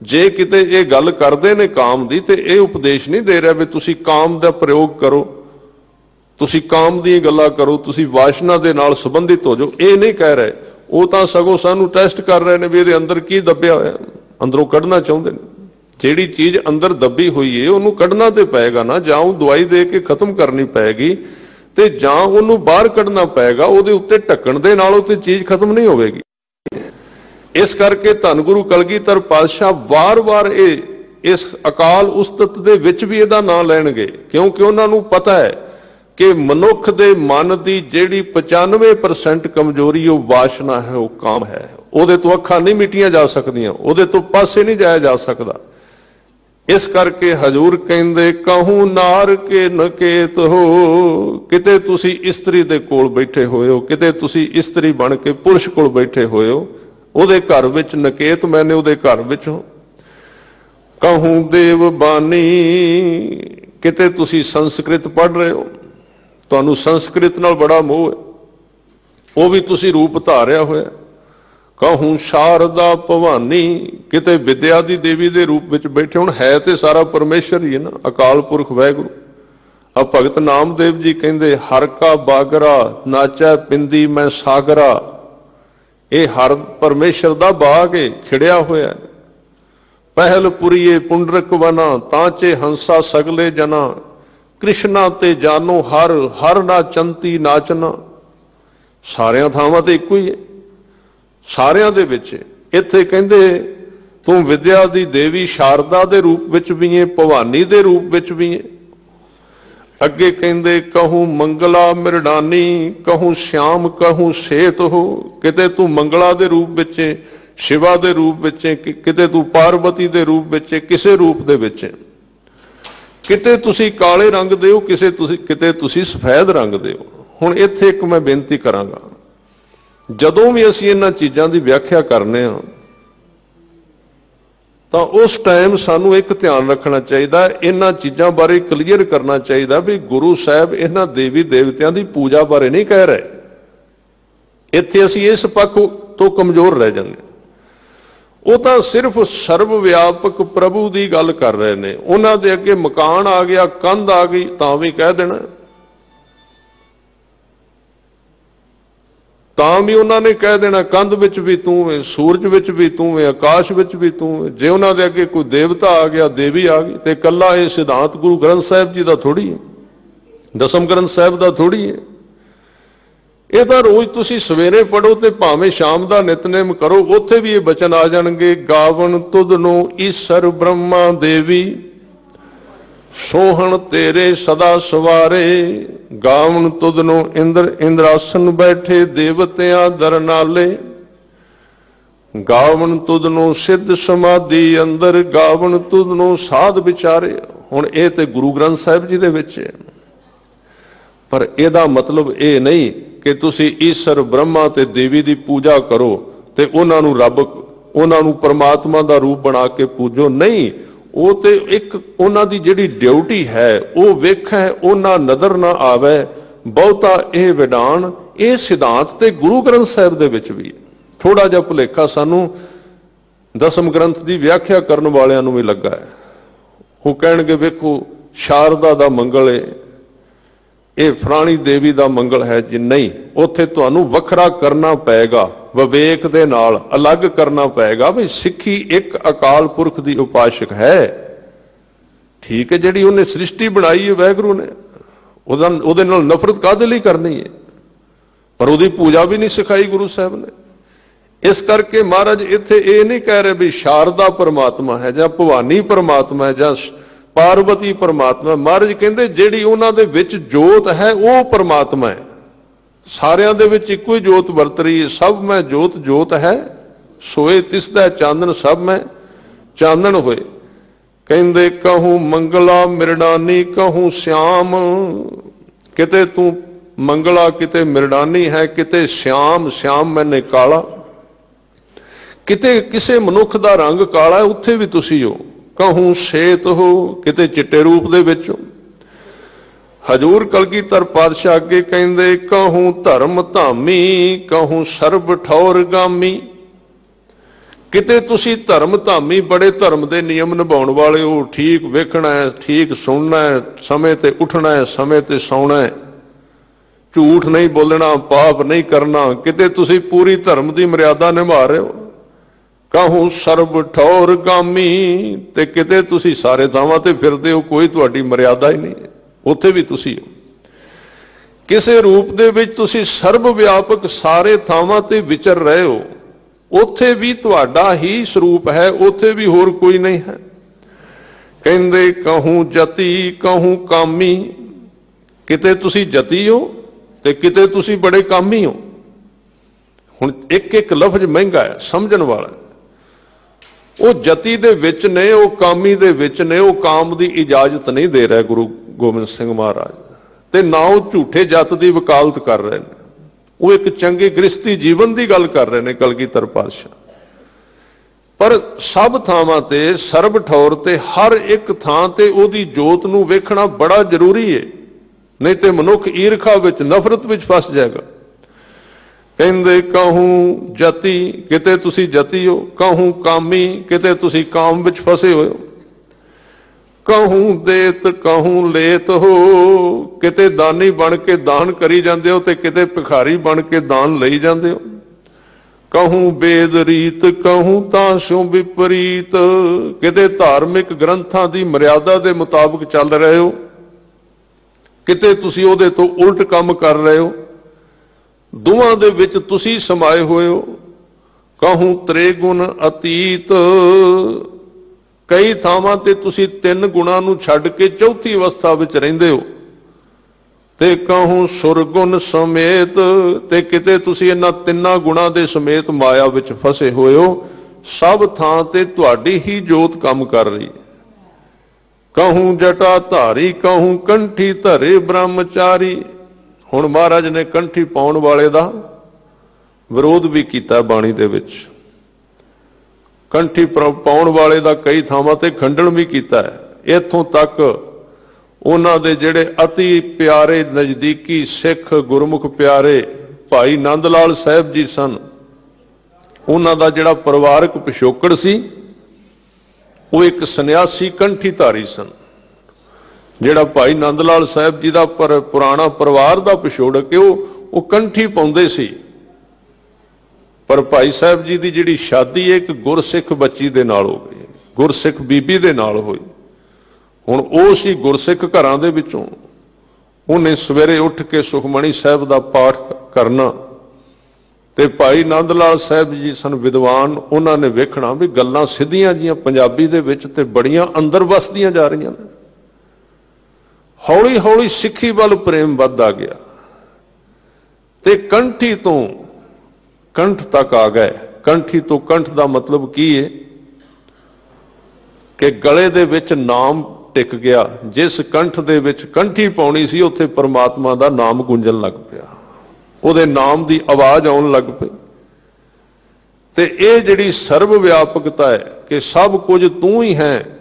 जे किते ये गल करते ने काम दी, ते ये उपदेश नहीं दे रहा भी तुसी काम का प्रयोग करो, तुसी काम दी गल्लां करो, तुसी वासना दे नाल संबंधित हो जाओ, ये नहीं कह रहे। वो तो सगों सानू टेस्ट कर रहे हैं भी ये अंदर की दबिया होया, अंदरों कढ़ना चाहते हैं। जिहड़ी चीज अंदर दबी हुई है उन्होंने कढ़ना तो पेगा ना, जां वो दवाई दे के खत्म करनी पैगी ते जां उन्होंने बाहर कढ़ना पेगा। उहदे उत्ते ढक्कण दे नाल ते चीज खत्म नहीं होगी। इस करके धन गुरु कलगीधर पातशाह वार वार इस अकाल उस्तत दे विच भी इहदा नाम लैणगे, क्योंकि उन्होंने पता है कि मनुख दे मन की जिहड़ी 95% कमजोरी वो वासना है, वो काम है। उहदे तो अखां नहीं मिटियां जा सकदियां, उहदे तो पासे नहीं जाया जा सकदा। इस करके हजूर कहंदे कहूं नार के नकेत हो, किते तुसी इस्त्री दे कोल बैठे होए हो, किते तुसी इस्त्री बन के पुरुष कोल बैठे होए हो, ਉਹਦੇ घर विच नकेत मैंने ਉਹਦੇ घर विच हो। कहूं देव बानी, किते तुसी संस्कृत पढ़ रहे हो, तुहानू संस्कृत नाल बड़ा मोह है, वो भी तुसी रूप धारिया होया। कहूं शारदा भवानी, किते विद्या दी देवी दे रूप विच बैठे। हुण है ते सारा परमेश्वर ही है ना, अकाल पुरख वाहिगुरू। आ भगत नामदेव जी कहंदे हर का बागरा, नाचा पिंदी मैं सागरा। ये हर परमेश्वर का बाग है, खिड़िया होया। पहल पुरीए पुंडरक वना, तांचे हंसा सगले जना। कृष्णा ते जानो हर, हर ना चंती नाचना। सारियां थावां ते इक्को ही है, सारियां दे विच। इत्थे कहंदे तू विद्या दी देवी शारदा दे रूप विच भी है, भवानी दे रूप विच भी है। अगे कहंदे कहूं मंगला मिरडानी, कहूं श्याम कहूं सेत हो। किते तू मंगला दे रूप विच, शिवा दे रूप विच, किते तू पार्वती दे रूप विच, किसे रूप दे विच। किते तुसी काले रंग दे हो, किते तुसी सफेद रंग दे हो। हुण इत्थे एक मैं बेनती करांगा, जदों भी असीं इन्हां चीज़ां दी व्याख्या करने आ तो उस टाइम सानू एक ध्यान रखना चाहिए, इन्हां चीज़ों बारे क्लीयर करना चाहिए भी गुरु साहब इन्हां देवी देवतियां की पूजा बारे नहीं कह रहे। इत्थे असीं इस पक्ष तो कमजोर रह जांगे। वो तो सिर्फ सर्व व्यापक प्रभु की गल कर रहे हैं। उन्हां दे अगे मकान आ गया, कंध आ गई तां भी कह देना, तां भी उन्होंने कह देना कंध विच भी तू है, सूरज विच भी तू है, आकाश विच भी तू है। जे उन्होंने दे अगे कोई देवता आ गया, देवी आ गई, तो कला ये सिद्धांत गुरु ग्रंथ साहिब जी का थोड़ी है, दसम ग्रंथ साहिब का थोड़ी है। ये तो रोज तुसी सवेरे पढ़ो तो भावें शाम का नितनेम करो, उत्थे भी ये बचन आ जाणगे। गावन तुदनो ईसर ब्रह्मा देवी, सोहन तेरे सदा सवारे। गावन तुदनो इंद्र इंद्रासन बैठे, देवतियां दर नाले। गावन तुदनो सिद्ध समाधि अंदर, गावन तुदनो साध विचारे। हुण ये तो गुरु ग्रंथ साहिब जी दे विच है, पर इहदा मतलब ये नहीं कि तुसी ईश्वर ब्रह्मा ते देवी की पूजा करो ते उन्हां नूं रब, उन्हां नूं परमात्मा का रूप बना के पूजो। नहीं, वो तो एक उन्हां दी जिहड़ी ड्यूटी है वो वेखै, उन्हां नज़र ना आवे बहुता यह विधान, ये सिद्धांत ते गुरु ग्रंथ साहिब दे विच भी। थोड़ा जिहा भुलेखा सानू दसम ग्रंथ की व्याख्या करने वालियां नूं भी लगा है। वो कहणगे वेखो शारदा दा मंगल है, ये फलानी देवी का मंगल है जी। नहीं, उत्थे तुहानू वखरा करना पेगा। ਵਿਵੇਕ ਦੇ ਨਾਲ ਅਲੱਗ ਕਰਨਾ ਪਏਗਾ ਵੀ ਸਿੱਖੀ ਇੱਕ ਅਕਾਲ ਪੁਰਖ ਦੀ ਉਪਾਸ਼ਕ ਹੈ। ਠੀਕ ਹੈ, ਜਿਹੜੀ ਉਹਨੇ ਸ੍ਰਿਸ਼ਟੀ ਬਣਾਈ ਹੈ ਵਾਹਿਗੁਰੂ ਨੇ, ਉਹਦੇ ਨਾਲ ਨਫ਼ਰਤ ਕਾਹਦੇ ਲਈ ਕਰਨੀ ਹੈ? ਪਰ ਉਹਦੀ ਪੂਜਾ ਵੀ ਨਹੀਂ ਸਿਖਾਈ ਗੁਰੂ ਸਾਹਿਬ ਨੇ। ਇਸ ਕਰਕੇ ਮਹਾਰਾਜ ਇੱਥੇ ਇਹ ਨਹੀਂ ਕਹਿ ਰਹੇ ਵੀ ਸ਼ਾਰਦਾ ਪਰਮਾਤਮਾ ਹੈ ਜਾਂ ਭਵਾਨੀ ਪਰਮਾਤਮਾ ਹੈ ਜਾਂ ਪਾਰਵਤੀ ਪਰਮਾਤਮਾ। ਮਹਾਰਾਜ ਕਹਿੰਦੇ ਜਿਹੜੀ ਉਹਨਾਂ ਦੇ ਵਿੱਚ ਜੋਤ ਹੈ ਉਹ ਪਰਮਾਤਮਾ ਹੈ। ਸਾਰਿਆਂ ਦੇ ਵਿੱਚ ਇੱਕੋ ਹੀ ਜੋਤ ਵਰਤ ਰਹੀ ਹੈ। ਸਭ ਮੈਂ ਜੋਤ ਜੋਤ ਹੈ, ਸੋਏ ਤਿਸਦਾ ਚਾਨਣ ਸਭ ਮੈਂ ਚਾਨਣ ਹੋਏ। ਕਹਿੰਦੇ ਕਹੂੰ ਮੰਗਲਾ ਮਿਰਡਾਨੀ ਕਹੂੰ श्याम, ਕਿਤੇ ਤੂੰ ਮੰਗਲਾ ਕਿਤੇ ਮਿਰਡਾਨੀ ਹੈ, ਕਿਤੇ श्याम श्याम ਮੈਨੇ ਕਾਲਾ। ਕਿਤੇ ਕਿਸੇ ਮਨੁੱਖ ਦਾ ਰੰਗ ਕਾਲਾ ਉੱਥੇ ਵੀ ਤੁਸੀਂ ਹੋ। ਕਹੂੰ ਸ਼ੇਤ ਹੋ, ਕਿਤੇ ਚਿੱਟੇ ਰੂਪ ਦੇ ਵਿੱਚ ਹੋ। ਹਜੂਰ ਕਲਗੀਧਰ ਪਾਤਸ਼ਾਹ ਅੱਗੇ ਕਹਿੰਦੇ ਕਹੂੰ ਧਰਮ ਧਾਮੀ ਕਹੂੰ ਸਰਬ ਠੌਰ ਗਾਮੀ। ਕਿਤੇ ਤੁਸੀਂ ਧਰਮ ਧਾਮੀ, ਬੜੇ ਧਰਮ ਦੇ ਨਿਯਮ ਨਿਭਾਉਣ ਵਾਲੇ ਹੋ, ਠੀਕ ਵੇਖਣਾ ਹੈ, ਠੀਕ ਸੁਣਨਾ ਹੈ, ਸਮੇਂ ਤੇ ਉੱਠਣਾ ਹੈ, ਸਮੇਂ ਤੇ ਸੌਣਾ ਹੈ, ਝੂਠ ਨਹੀਂ ਬੋਲਣਾ, ਪਾਪ ਨਹੀਂ ਕਰਨਾ। ਕਿਤੇ ਤੁਸੀਂ ਪੂਰੀ ਧਰਮ ਦੀ ਮਰਿਆਦਾ ਨਿਭਾ ਰਹੇ ਹੋ। ਕਹੂੰ ਸਰਬ ਠੌਰ ਗਾਮੀ, ਤੇ ਕਿਤੇ ਤੁਸੀਂ ਸਾਰੇ ਥਾਵਾਂ ਤੇ ਫਿਰਦੇ ਹੋ, ਕੋਈ ਤੁਹਾਡੀ ਮਰਿਆਦਾ ਹੀ ਨਹੀਂ ਹੈ, ਉੱਥੇ ਵੀ ਤੁਸੀਂ ਹੋ। ਕਿਸੇ ਰੂਪ ਦੇ ਵਿੱਚ ਤੁਸੀਂ ਸਰਬ ਵਿਆਪਕ ਸਾਰੇ ਥਾਵਾਂ ਤੇ ਵਿਚਰ ਰਹੇ ਹੋ, ਉੱਥੇ ਵੀ ਤੁਹਾਡਾ ਹੀ ਸਰੂਪ ਹੈ, ਉੱਥੇ ਵੀ ਹੋਰ ਕੋਈ ਨਹੀਂ ਹੈ। ਕਹਿੰਦੇ ਕਹੂੰ ਜਤੀ ਕਹੂੰ ਕਾਮੀ, ਕਿਤੇ ਤੁਸੀਂ ਜਤੀ ਹੋ ਤੇ ਕਿਤੇ ਤੁਸੀਂ ਬੜੇ ਕਾਮੀ ਹੋ। ਹੁਣ ਇੱਕ ਇੱਕ ਲਫ਼ਜ਼ ਮਹਿੰਗਾ ਹੈ, ਸਮਝਣ ਵਾਲਾ। ਉਹ ਜਤੀ ਦੇ ਵਿੱਚ ਨੇ, ਉਹ ਕਾਮੀ ਦੇ ਵਿੱਚ ਨੇ। ਉਹ ਕਾਮ ਦੀ ਇਜਾਜ਼ਤ ਨਹੀਂ ਦੇ ਰਿਹਾ ਗੁਰੂ ਗੋਬਿੰਦ ਸਿੰਘ ਮਹਾਰਾਜ, ਤੇ ਨਾ ਉਹ ਝੂਠੇ ਜੱਤ ਦੀ ਵਕਾਲਤ ਕਰ ਰਹੇ ਨੇ। ਉਹ ਇੱਕ ਚੰਗੇ ਗ੍ਰਸਤੀ ਜੀਵਨ ਦੀ ਗੱਲ ਕਰ ਰਹੇ ਨੇ ਕਲਗੀਧਰ ਪਾਤਸ਼ਾਹ। ਪਰ ਸਭ ਥਾਵਾਂ ਤੇ ਸਰਬ ਠੌਰ ਤੇ ਹਰ ਇੱਕ ਥਾਂ ਤੇ ਉਹਦੀ ਜੋਤ ਨੂੰ ਵੇਖਣਾ ਬੜਾ ਜ਼ਰੂਰੀ ਹੈ, ਨਹੀਂ ਤੇ ਮਨੁੱਖ ਈਰਖਾ ਵਿੱਚ ਨਫ਼ਰਤ ਵਿੱਚ ਫਸ ਜਾਏਗਾ। ਕਹਿੰਦੇ ਕਹੂੰ ਜਤੀ, ਕਿਤੇ ਤੁਸੀਂ ਜਤੀ ਹੋ। ਕਹੂੰ ਕਾਮੀ, ਕਿਤੇ ਤੁਸੀਂ ਕਾਮ ਵਿੱਚ ਫਸੇ ਹੋਏ ਹੋ। ਕਹੂੰ ਦੇਤ ਕਹੂੰ ਲੇਤ ਹੋ, ਕਿਤੇ ਦਾਨੀ ਬਣ ਕੇ ਦਾਨ ਕਰੀ ਜਾਂਦੇ ਹੋ ਤੇ ਕਿਤੇ ਭਿਖਾਰੀ ਬਣ ਕੇ ਦਾਨ ਲਈ ਜਾਂਦੇ ਹੋ। ਕਹੂੰ ਵੇਦ ਰੀਤ ਕਹੂੰ ਤਾਂ ਸਿਉ ਵਿਪਰੀਤ, ਕਿਤੇ ਧਾਰਮਿਕ ਗ੍ਰੰਥਾਂ ਦੀ ਮਰਿਆਦਾ ਦੇ ਮੁਤਾਬਕ ਚੱਲ ਰਹੇ ਹੋ, ਕਿਤੇ ਤੁਸੀਂ ਉਹਦੇ ਤੋਂ ਉਲਟ ਕੰਮ ਕਰ ਰਹੇ ਹੋ। ਦੋਵਾਂ ਦੇ ਵਿੱਚ ਤੁਸੀਂ ਸਮਾਏ ਹੋਏ ਹੋ। ਕਹੂੰ ਤ੍ਰਿਗੁਣ ਅਤੀਤ, ਕਈ ਥਾਵਾਂ ਤੇ ਤੁਸੀਂ ਤਿੰਨ ਗੁਣਾਂ ਨੂੰ ਛੱਡ ਕੇ ਚੌਥੀ ਅਵਸਥਾ ਵਿੱਚ ਰਹਿੰਦੇ ਹੋ। ਤੇ ਕਹੂੰ ਸੁਰਗੁਣ ਸਮੇਤ, ਤੇ ਕਿਤੇ ਤੁਸੀਂ ਇਹਨਾਂ ਤਿੰਨਾਂ ਗੁਣਾਂ ਦੇ ਸਮੇਤ ਮਾਇਆ ਵਿੱਚ ਫਸੇ ਹੋਏ ਹੋ। ਸਭ ਥਾਂ ਤੇ ਤੁਹਾਡੀ ਹੀ ਜੋਤ ਕੰਮ ਕਰ ਰਹੀ ਹੈ। ਕਹੂੰ ਜਟਾ ਧਾਰੀ ਕਹੂੰ ਕੰਠੀ ਧਰੇ ਬ੍ਰਹਮਚਾਰੀ। ਹੁਣ ਮਹਾਰਾਜ ਨੇ ਕੰਠੀ ਪਾਉਣ ਵਾਲੇ ਦਾ ਵਿਰੋਧ ਵੀ ਕੀਤਾ ਬਾਣੀ ਦੇ ਵਿੱਚ। ਕੰਠੀ ਪਾਉਣ ਵਾਲੇ ਦਾ ਕਈ ਥਾਵਾਂ ਤੇ ਖੰਡਨ ਵੀ ਕੀਤਾ ਹੈ। ਇੱਥੋਂ ਤੱਕ ਉਹਨਾਂ ਦੇ ਜਿਹੜੇ ਅਤੀ ਪਿਆਰੇ ਨਜ਼ਦੀਕੀ ਸਿੱਖ ਗੁਰਮੁਖ ਪਿਆਰੇ ਭਾਈ ਨੰਦ ਲਾਲ ਸਾਹਿਬ ਜੀ ਸਨ, ਉਹਨਾਂ ਦਾ ਜਿਹੜਾ ਪਰਿਵਾਰਕ ਪਿਛੋਕੜ ਸੀ ਉਹ ਇੱਕ ਸੰਨਿਆਸੀ ਕੰਠੀ ਧਾਰੀ ਸਨ। ਜਿਹੜਾ ਭਾਈ ਨੰਦ ਲਾਲ ਸਾਹਿਬ ਜੀ ਦਾ ਪੁਰਾਣਾ ਪਰਿਵਾਰ ਦਾ ਪਿਛੋਕੜ ਉਹ ਕੰਠੀ ਪਾਉਂਦੇ ਸੀ। ਪਰ ਭਾਈ ਸਾਹਿਬ ਜੀ ਦੀ ਜਿਹੜੀ ਸ਼ਾਦੀ ਇੱਕ ਗੁਰਸਿੱਖ ਬੱਚੀ ਦੇ ਨਾਲ ਹੋ ਗਈ, ਗੁਰਸਿੱਖ ਬੀਬੀ ਦੇ ਨਾਲ ਹੋਈ। ਹੁਣ ਉਹ ਸੀ ਗੁਰਸਿੱਖ ਘਰਾਂ ਦੇ ਵਿੱਚੋਂ। ਉਹਨੇ ਸਵੇਰੇ ਉੱਠ ਕੇ ਸੁਖਮਣੀ ਸਾਹਿਬ ਦਾ ਪਾਠ ਕਰਨਾ, ਤੇ ਭਾਈ ਨੰਦ ਲਾਲ ਸਾਹਿਬ ਜੀ ਸਨ ਵਿਦਵਾਨ। ਉਹਨਾਂ ਨੇ ਵੇਖਣਾ ਵੀ ਗੱਲਾਂ ਸਿੱਧੀਆਂ ਜੀਆਂ ਪੰਜਾਬੀ ਦੇ ਵਿੱਚ ਤੇ ਬੜੀਆਂ ਅੰਦਰ ਵਸਦੀਆਂ ਜਾ ਰਹੀਆਂ ਨੇ। ਹੌਲੀ ਹੌਲੀ ਸਿੱਖੀ ਵੱਲ ਪ੍ਰੇਮ ਵੱਧਦਾ ਗਿਆ ਤੇ ਕੰਠੀ ਤੋਂ ਕੰਠ ਤੱਕ ਆ ਗਏ। ਕੰਠੀ ਤੋਂ ਕੰਠ ਦਾ ਮਤਲਬ ਕੀ ਹੈ ਕਿ ਗਲੇ ਦੇ ਵਿੱਚ ਨਾਮ ਟਿਕ ਗਿਆ। ਜਿਸ ਕੰਠ ਦੇ ਵਿੱਚ ਕੰਠੀ ਪਾਉਣੀ ਸੀ ਉੱਥੇ ਪਰਮਾਤਮਾ ਦਾ ਨਾਮ ਗੂੰਜਣ ਲੱਗ ਪਿਆ, ਉਹਦੇ ਨਾਮ ਦੀ ਆਵਾਜ਼ ਆਉਣ ਲੱਗ ਪਈ। ਤੇ ਇਹ ਜਿਹੜੀ ਸਰਬ ਵਿਆਪਕਤਾ ਹੈ ਕਿ ਸਭ ਕੁਝ ਤੂੰ ਹੀ ਹੈ,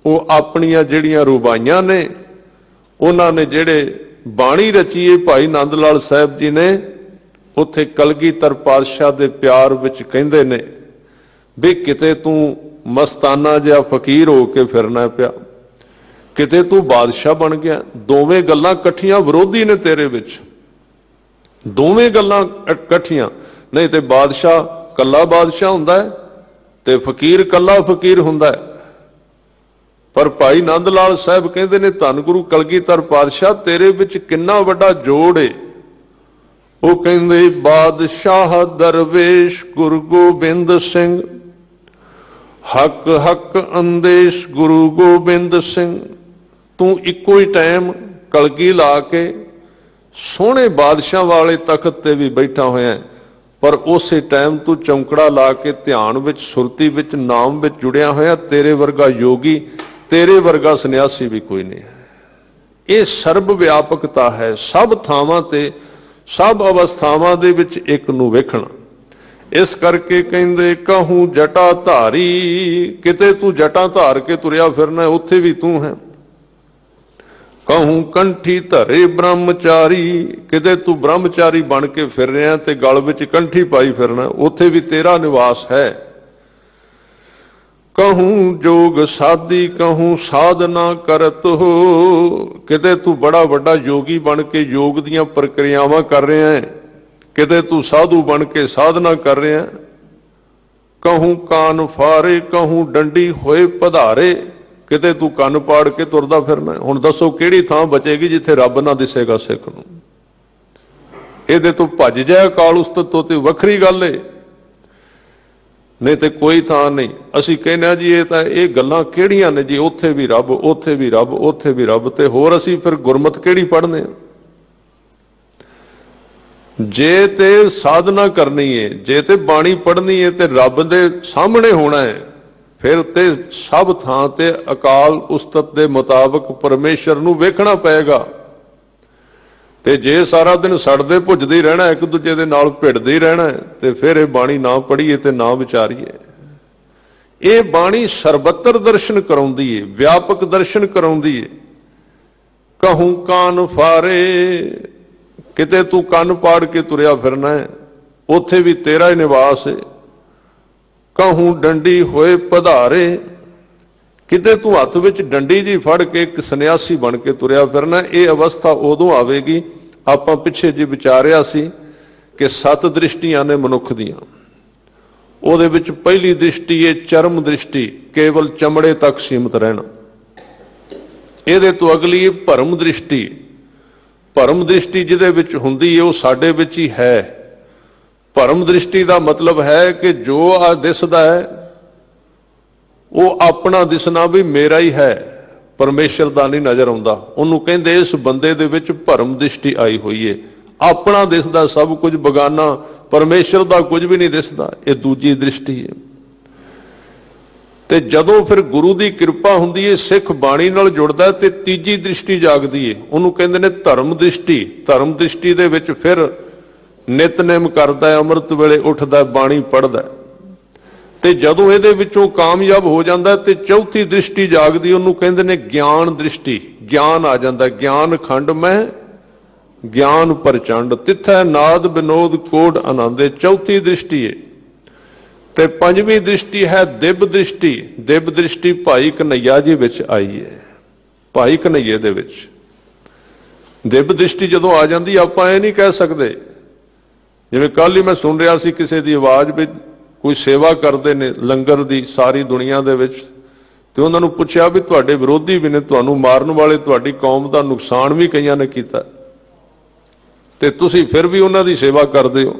ਉਹ ਆਪਣੀਆਂ ਜਿਹੜੀਆਂ ਰੁਬਾਈਆਂ ਨੇ, ਉਹਨਾਂ ਨੇ ਜਿਹੜੇ ਬਾਣੀ ਰਚੀ ਹੈ ਭਾਈ ਨੰਦ ਲਾਲ ਸਾਹਿਬ ਜੀ ਨੇ, ਉੱਥੇ ਕਲਗੀਧਰ ਪਾਤਸ਼ਾਹ ਦੇ ਪਿਆਰ ਵਿੱਚ ਕਹਿੰਦੇ ਨੇ ਵੀ ਕਿਤੇ ਤੂੰ ਮਸਤਾਨਾ ਜਿਹਾ ਫਕੀਰ ਹੋ ਕੇ ਫਿਰਨਾ ਪਿਆ, ਕਿਤੇ ਤੂੰ ਬਾਦਸ਼ਾਹ ਬਣ ਗਿਆ। ਦੋਵੇਂ ਗੱਲਾਂ ਇਕੱਠੀਆਂ ਵਿਰੋਧੀ ਨੇ ਤੇਰੇ ਵਿੱਚ, ਦੋਵੇਂ ਗੱਲਾਂ ਇਕੱਠੀਆਂ। नहीं तो बादशाह कला बादशाह हुंदा है ते फकीर कला फकीर हुंदा है। पर भाई नंद लाल साहब कहते ने धन गुरु कलगीधर पातशाह तेरे विच किन्ना वड्डा जोड़ है। वो कहंदे बादशाह दरवेश गुरु गोबिंद सिंह हक हक अंदेश गुरु गोबिंद सिंह। तू इको ही टाइम कलगी ला के सोहने बादशाह वाले तख्त ते भी बैठा होया है, पर उस टाइम तू चौंकड़ा ला के ध्यान विच सुरती विच नाम विच जुड़िया होया। तेरे वर्गा योगी तेरे वर्गा सन्यासी भी कोई नहीं है। ये सर्व व्यापकता है, सब थावां ते सब अवस्थावां दे विच एक नूं वेखना। इस करके कहंदे कहूं जटा धारी, किते तू जटा धार के तुरिया फिरना उत्थे भी तू है। कहूं कंठी धरे ब्रह्मचारी, किते तू ब्रह्मचारी बन के फिर रहा ते गल विच कंठी पाई फिरना उत्थे भी तेरा निवास है। कहूं जोग साधी कहूं साधना करत हो, किते तू बड़ा बड़ा योगी बन के योग दीयां प्रक्रियावां कर रहा है, किते तू साधु बन के साधना कर रहा है। कहूं कान फारे कहूं डंडी होए पधारे, किते तू कन पाड़ के तुरदा फिरना। हुण दसो किहड़ी थां बचेगी जिथे रब ना दिसेगा सिख नूं। इहदे तो भज जाए अकाल उस्ताद तो वखरी गल है, नहीं तो कोई थां नहीं। असीं कहने जी ये गल्लां किहड़ियां ने जी, उत्थे भी रब उत्थे भी रब उत्थे भी रब, ते होर असीं फिर गुरमत किहड़ी पढ़ने। जे ते साधना करनी है, जे ते बाणी पढ़नी है, ते रब दे सामने होना है, फिर ते सब थां ते अकाल उस्ताद दे मुताबक परमेश्वर नूं वेखना पेगा। ते जे सारा दिन सड़दे भुजदे ही रहना, एक दूजे दे नाल भिड़दे ही रहना, ते फिर ये बाणी ना पढ़ीए ते ना विचारीए। ये बाणी सर्वत्र दर्शन कराउंदी है, व्यापक दर्शन कराउंदी है। कहूं कान फारे, किते तू कन पाड़ के तुरिया फिरना है, उत्थे भी तेरा ही निवास है। कहूं डंडी होए पधारे, किते तू हथ विच डंडी जी फड़ के एक सन्यासी बन के तुरिया फिरना। ये अवस्था उदों आवेगी, आपां पिछे जी विचारिया सी कि 7 दृष्टियां ने मनुख दियां। उहदे विच पहली दृष्टि है चरम दृष्टि, केवल चमड़े तक सीमित रहना। इहदे तो अगली है भरम दृष्टि। भरम दृष्टि जिहदे विच हुंदी है, वो साडे विच ही है। भरम दृष्टि का मतलब है कि जो आ दिसदा है वो अपना दिसना भी मेरा ही है, परमेश्वर दा नहीं नजर आउंदा। उन्होंने कहंदे इस बंदे दे विच भरम दृष्टि आई हुई है। अपना दिसदा सब कुछ, बगाना परमेश्वर दा कुछ भी नहीं दिसदा। ये दूजी दृष्टि है। ते जदों फिर गुरु की कृपा हुंदी है, सिख बाणी नाल जुड़दा है, ते तीजी दृष्टि जागदी है। उन्होंने कहंदे ने धर्म दृष्टि। धर्म दृष्टि दे विच फिर नितनेम करदा है, अमृत वेले उठदा, बाणी पढ़दा। ते जदों इहदे विचों कामयाब हो जांदा ते चौथी दृष्टि जागदी, उन्होंने कहंदे ने ज्ञान दृष्टि। ज्ञान आ जांदा, ज्ञान खंड में ज्ञान प्रचंड, तिथै नाद विनोद कोड आनंदे। चौथी दृष्टि है। ते पंजवीं दृष्टि है दिव्य दृष्टि। दिव्य दृष्टि भाई कन्हैया जी विच आई है। भाई कन्हैये दे विच दिव्य दृष्टि जदों आ जांदी, आपां इह नहीं कह सकदे। जिवें कल ही मैं सुन रहा सी किसी की आवाज़ भी, कोई सेवा करते हैं लंगर की सारी दुनिया दे विच, ते उन्हां नूं पुछया भी तुहाडे विरोधी भी ने, तुहानूं मारन वाले तुहाडी कौम का नुकसान भी कईयां ने कीता, ते तुसीं फिर भी उन्हां दी सेवा करदे हो।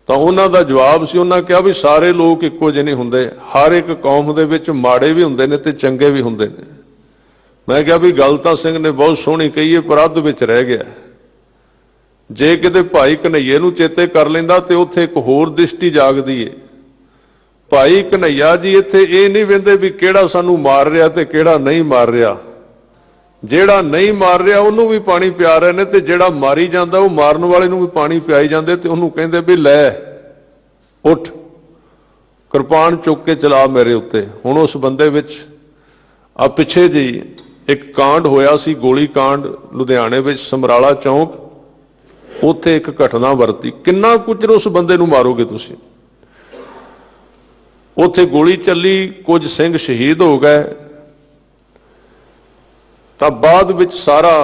तां उन्हां दा जवाब सी, उन्हां कहा भी सारे लोग इक्को जिहे नहीं हुंदे, हर एक कौम दे विच माड़े भी हुंदे ने ते चंगे भी हुंदे ने। मैं कहा भी गल तां सिंह ने बहुत सोहणी कही है, पर अध विच रह गया। जे किते भाई कन्हैये नूं चेते कर लैंदा ते उत्थे एक होर दृष्टि जागदी है। भाई कन्हैया जी इत्थे ये नहीं वेंदे भी किहड़ा सानूं मार रहा ते किहड़ा नहीं मार रहा। जिहड़ा नहीं मार रहा उहनूं भी पानी पिया रहे ने, ते जिहड़ा मारी जांदा वो मारन वाले नूं भी पानी पियाई जांदे, ते उहनूं कहंदे भी लै उठ कृपान चुक के चला मेरे उत्ते। हुण उस बंदे विच आ पिछे जी एक कांड होया सी, गोली कांड लुधियाणे विच समराला चौक, उत्थे एक घटना वरती। किन्ना कुछ उस बंदे नूं मारोगे तुसीं। उत्थे गोली चली, कुछ सिंह शहीद हो गए। तां बाद विच सारा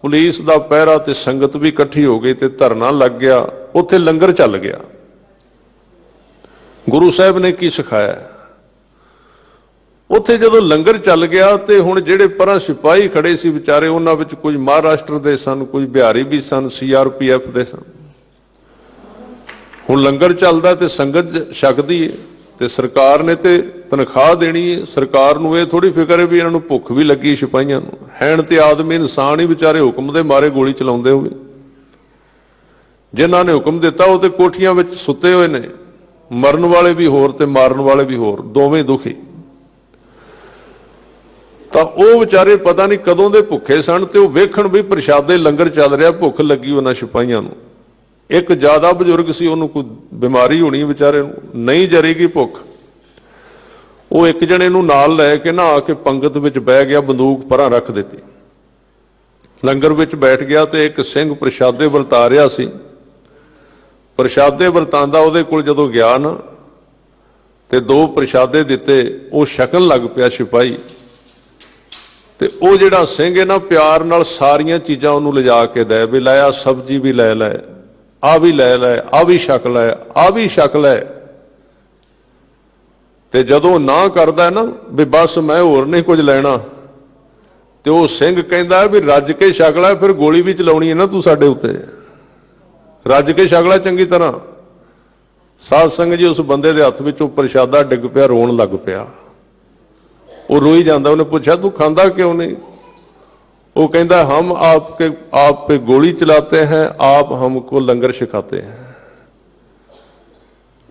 पुलिस दा पहरा ते संगत भी इकट्ठी हो गई ते धरना लग गया। ਉੱਥੇ ਲੰਗਰ ਚੱਲ ਗਿਆ। ਗੁਰੂ ਸਾਹਿਬ ਨੇ ਕੀ ਸਿਖਾਇਆ? ਉੱਥੇ ਜਦੋਂ ਲੰਗਰ ਚੱਲ ਗਿਆ ਤੇ ਹੁਣ ਜਿਹੜੇ ਪਰਾਂ ਸਿਪਾਹੀ ਖੜੇ ਸੀ ਵਿਚਾਰੇ, ਉਹਨਾਂ ਵਿੱਚ ਕੁਝ ਮਹਾਰਾਸ਼ਟਰ ਦੇ ਸਨ, ਕੁਝ ਬਿਹਾਰੀ ਵੀ ਸਨ, CRPF ਦੇ ਸਨ। ਹੁਣ ਲੰਗਰ ਚੱਲਦਾ ਤੇ ਸੰਗਤ ਛਕਦੀ ਹੈ ਤੇ ਸਰਕਾਰ ਨੇ ਤੇ ਤਨਖਾਹ ਦੇਣੀ ਹੈ। ਸਰਕਾਰ ਨੂੰ ਇਹ ਥੋੜੀ ਫਿਕਰ ਹੈ ਵੀ ਇਹਨਾਂ ਨੂੰ ਭੁੱਖ ਵੀ ਲੱਗੀ ਸਿਪਾਹੀਆਂ ਨੂੰ। ਹੈਣ ਤੇ ਆਦਮੀ ਇਨਸਾਨ ਹੀ ਵਿਚਾਰੇ ਹੁਕਮ ਦੇ ਮਾਰੇ ਗੋਲੀ ਚਲਾਉਂਦੇ ਹੋਵੇ। ਜਿਨ੍ਹਾਂ ਨੇ ਹੁਕਮ ਦਿੱਤਾ ਉਹ ਤੇ ਕੋਠੀਆਂ ਵਿੱਚ ਸੁੱਤੇ ਹੋਏ ਨੇ, ਮਰਨ ਵਾਲੇ ਵੀ ਹੋਰ ਤੇ ਮਾਰਨ ਵਾਲੇ ਵੀ ਹੋਰ, ਦੋਵੇਂ ਦੁਖੀ। ਤਾਂ ਉਹ ਵਿਚਾਰੇ ਪਤਾ ਨਹੀਂ ਕਦੋਂ ਦੇ ਭੁੱਖੇ ਸਨ ਤੇ ਉਹ ਵੇਖਣ ਵੀ ਪ੍ਰਸ਼ਾਦੇ ਲੰਗਰ ਚੱਲ ਰਿਹਾ, ਭੁੱਖ ਲੱਗੀ ਉਹਨਾਂ ਸਿਪਾਹੀਆਂ ਨੂੰ। ਇੱਕ ਜ਼ਿਆਦਾ ਬਜ਼ੁਰਗ ਸੀ, ਉਹਨੂੰ ਕੋਈ ਬਿਮਾਰੀ ਹੋਣੀ ਵਿਚਾਰੇ ਨੂੰ, ਨਹੀਂ ਜਰੇਗੀ ਭੁੱਖ। ਉਹ ਇੱਕ ਜਣੇ ਨੂੰ ਨਾਲ ਲੈ ਕੇ ਨਾ ਆ ਕੇ ਪੰਗਤ ਵਿੱਚ ਬਹਿ ਗਿਆ, ਬੰਦੂਕ ਪਰਾਂ ਰੱਖ ਦਿੱਤੀ, ਲੰਗਰ ਵਿੱਚ ਬੈਠ ਗਿਆ ਤੇ ਇੱਕ ਸਿੰਘ ਪ੍ਰਸ਼ਾਦੇ ਵਰਤਾ ਰਿਹਾ ਸੀ। ਪ੍ਰਸ਼ਾਦੇ ਵਰਤਾਂਦਾ ਉਹਦੇ ਕੋਲ ਜਦੋਂ ਗਿਆ ਨਾ ਤੇ 2 ਪ੍ਰਸ਼ਾਦੇ ਦਿੱਤੇ, ਉਹ ਛਕਣ ਲੱਗ ਪਿਆ ਸਿਪਾਹੀ। ਤੇ ਉਹ ਜਿਹੜਾ ਸਿੰਘ ਹੈ ਨਾ ਪਿਆਰ ਨਾਲ ਸਾਰੀਆਂ ਚੀਜ਼ਾਂ ਉਹਨੂੰ ਲਿਜਾ ਕੇ ਦੇ ਵੀ ਲੈ ਆ, ਸਬਜ਼ੀ ਵੀ ਲੈ ਲੈ, ਆ ਵੀ ਲੈ ਲੈ, ਆ ਵੀ ਛਕ ਲੈ, ਆ ਵੀ ਛਕ ਲੈ। ਤੇ ਜਦੋਂ ਨਾ ਕਰਦਾ ਨਾ ਵੀ ਬਸ ਮੈਂ ਹੋਰ ਨਹੀਂ ਕੁਝ ਲੈਣਾ, ਤੇ ਉਹ ਸਿੰਘ ਕਹਿੰਦਾ ਵੀ ਰੱਜ ਕੇ ਛਕ ਲੈ, ਫਿਰ ਗੋਲੀ ਵੀ ਚਲਾਉਣੀ ਹੈ ਨਾ ਤੂੰ ਸਾਡੇ ਉੱਤੇ, ਰੱਜ ਕੇ ਛਕ ਲੈ ਚੰਗੀ ਤਰ੍ਹਾਂ। ਸਾਧ ਸੰਗਤ ਜੀ ਉਸ ਬੰਦੇ ਦੇ ਹੱਥ ਵਿੱਚੋਂ ਪ੍ਰਸ਼ਾਦਾ ਡਿੱਗ ਪਿਆ, ਰੋਣ ਲੱਗ ਪਿਆ। ਉਹ ਰੋਈ ਜਾਂਦਾ। ਉਹਨੇ ਪੁੱਛਿਆ ਤੂੰ ਖਾਂਦਾ ਕਿਉਂ ਨਹੀਂ? वो कहता हम आप पे गोली चलाते हैं, आप हमको लंगर सिखाते हैं।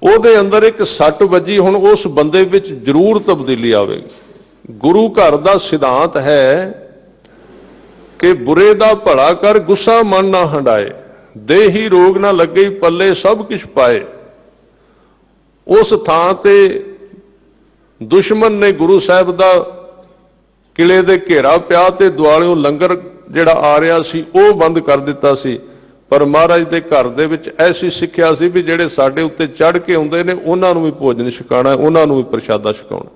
ਉਹਦੇ ਅੰਦਰ ਇੱਕ ਸੱਟ ਵੱਜੀ। ਹੁਣ ਉਸ ਬੰਦੇ ਵਿੱਚ ਜ਼ਰੂਰ ਤਬਦੀਲੀ ਆਵੇਗੀ। ਗੁਰੂ ਘਰ ਦਾ ਸਿਧਾਂਤ ਹੈ ਕਿ ਬੁਰੇ ਦਾ ਭਲਾ ਕਰ, ਗੁੱਸਾ ਮਨ ਨਾ ਹੰਡਾਏ, ਦੇਹੀ ਰੋਗ ਨਾ ਲੱਗੇ, ਪੱਲੇ ਸਭ ਕੁਛ ਪਾਏ। ਉਸ ਥਾਂ ਤੇ ਦੁਸ਼ਮਣ ਨੇ ਗੁਰੂ ਸਾਹਿਬ ਦਾ ਕਿਲੇ ਦੇ ਘੇਰਾ ਪਿਆ ਤੇ ਦੁਆਲਿਓਂ ਲੰਗਰ ਜਿਹੜਾ ਆ ਰਿਹਾ ਸੀ ਉਹ ਬੰਦ ਕਰ ਦਿੱਤਾ ਸੀ। ਪਰ ਮਹਾਰਾਜ ਦੇ ਘਰ ਦੇ ਵਿੱਚ ਐਸੀ ਸਿੱਖਿਆ ਸੀ ਵੀ ਜਿਹੜੇ ਸਾਡੇ ਉੱਤੇ ਚੜ੍ਹ ਕੇ ਆਉਂਦੇ ਨੇ ਉਹਨਾਂ ਨੂੰ ਵੀ ਭੋਜਨ ਛਕਾਉਣਾ, ਉਹਨਾਂ ਨੂੰ ਵੀ ਪ੍ਰਸ਼ਾਦਾ ਛਕਾਉਣਾ।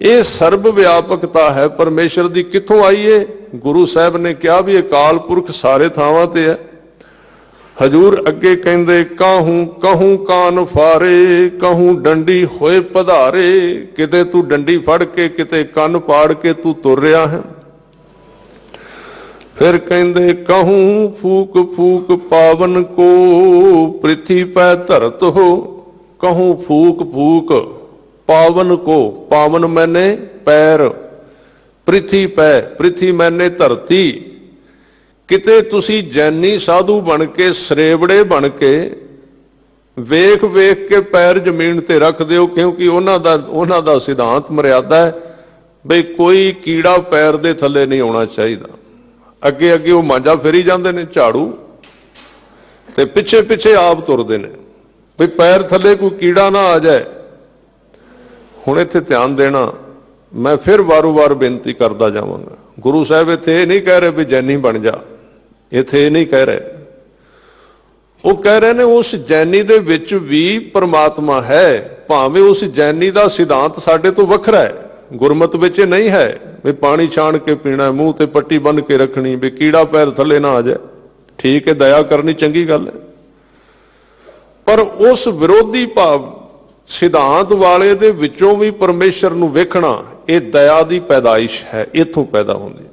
ਇਹ ਸਰਬ ਵਿਆਪਕਤਾ ਹੈ ਪਰਮੇਸ਼ਰ ਦੀ। ਕਿੱਥੋਂ ਆਈ ਏ? ਗੁਰੂ ਸਾਹਿਬ ਨੇ ਕਿਹਾ ਵੀ ਅਕਾਲ ਪੁਰਖ ਸਾਰੇ ਥਾਵਾਂ ਤੇ ਹੈ। ਹਜੂਰ ਅੱਗੇ ਕਹਿੰਦੇ ਕਾਹੂ ਕਹੂੰ ਕਾਨ ਫਾਰੇ, ਕਹੂੰ ਡੰਡੀ ਹੋਏ ਪਧਾਰੇ। ਕਿਤੇ ਤੂੰ ਡੰਡੀ ਫੜ ਕੇ, ਕਿਤੇ ਕੰਨ ਪਾੜ ਕੇ ਤੂੰ ਤੁਰ ਰਿਹਾ ਹੈ। फिर कहते कहूं फूक फूक पावन को, पृथ्वी पै धरत हो। कहूं फूक फूक पावन को, पावन मैंने पैर, पृथ्वी पै पृथ्वी मैंने धरती। किते तुसी जैनी साधु बन के, सरेवड़े बन के वेख वेख के पैर जमीन ते रख दिओ, क्योंकि उन्हां दा सिद्धांत मर्यादा है बई कोई कीड़ा पैर दे थले नहीं आना चाहिए। ਅੱਗੇ ਅੱਗੇ ਉਹ ਮਾਂਜਾ ਫੇਰੀ ਜਾਂਦੇ ਨੇ ਝਾੜੂ, ਤੇ ਪਿੱਛੇ ਪਿੱਛੇ ਆਪ ਤੁਰਦੇ ਨੇ ਵੀ ਪੈਰ ਥੱਲੇ ਕੋਈ ਕੀੜਾ ਨਾ ਆ ਜਾਏ। ਹੁਣ ਇੱਥੇ ਧਿਆਨ ਦੇਣਾ, ਮੈਂ ਫਿਰ ਵਾਰ-ਵਾਰ ਬੇਨਤੀ ਕਰਦਾ ਜਾਵਾਂਗਾ। ਗੁਰੂ ਸਾਹਿਬ ਇੱਥੇ ਇਹ ਨਹੀਂ ਕਹਿ ਰਹੇ ਵੀ ਜੈਨੀ ਬਣ ਜਾ, ਇੱਥੇ ਇਹ ਨਹੀਂ ਕਹਿ ਰਹੇ। ਉਹ ਕਹਿ ਰਹੇ ਨੇ ਉਸ ਜੈਨੀ ਦੇ ਵਿੱਚ ਵੀ ਪਰਮਾਤਮਾ ਹੈ, ਭਾਵੇਂ ਉਸ ਜੈਨੀ ਦਾ ਸਿਧਾਂਤ ਸਾਡੇ ਤੋਂ ਵੱਖਰਾ ਹੈ। ਗੁਰਮਤ ਵਿੱਚ ਇਹ ਨਹੀਂ ਹੈ ਵੀ ਪਾਣੀ ਛਾਣ ਕੇ ਪੀਣਾ, ਮੂੰਹ ਤੇ ਪੱਟੀ ਬੰਨ ਕੇ ਰੱਖਣੀ, ਵੀ ਕੀੜਾ ਪੈਰ ਥੱਲੇ ਨਾ ਆ ਜਾਏ। ਠੀਕ ਹੈ, ਦਇਆ ਕਰਨੀ ਚੰਗੀ ਗੱਲ ਹੈ, ਪਰ ਉਸ ਵਿਰੋਧੀ ਭਾਵ ਸਿਧਾਂਤ ਵਾਲੇ ਦੇ ਵਿੱਚੋਂ ਵੀ ਪਰਮੇਸ਼ਰ ਨੂੰ ਵੇਖਣਾ, ਇਹ ਦਇਆ ਦੀ ਪੈਦਾਇਸ਼ ਹੈ, ਇੱਥੋਂ ਪੈਦਾ ਹੁੰਦੀ।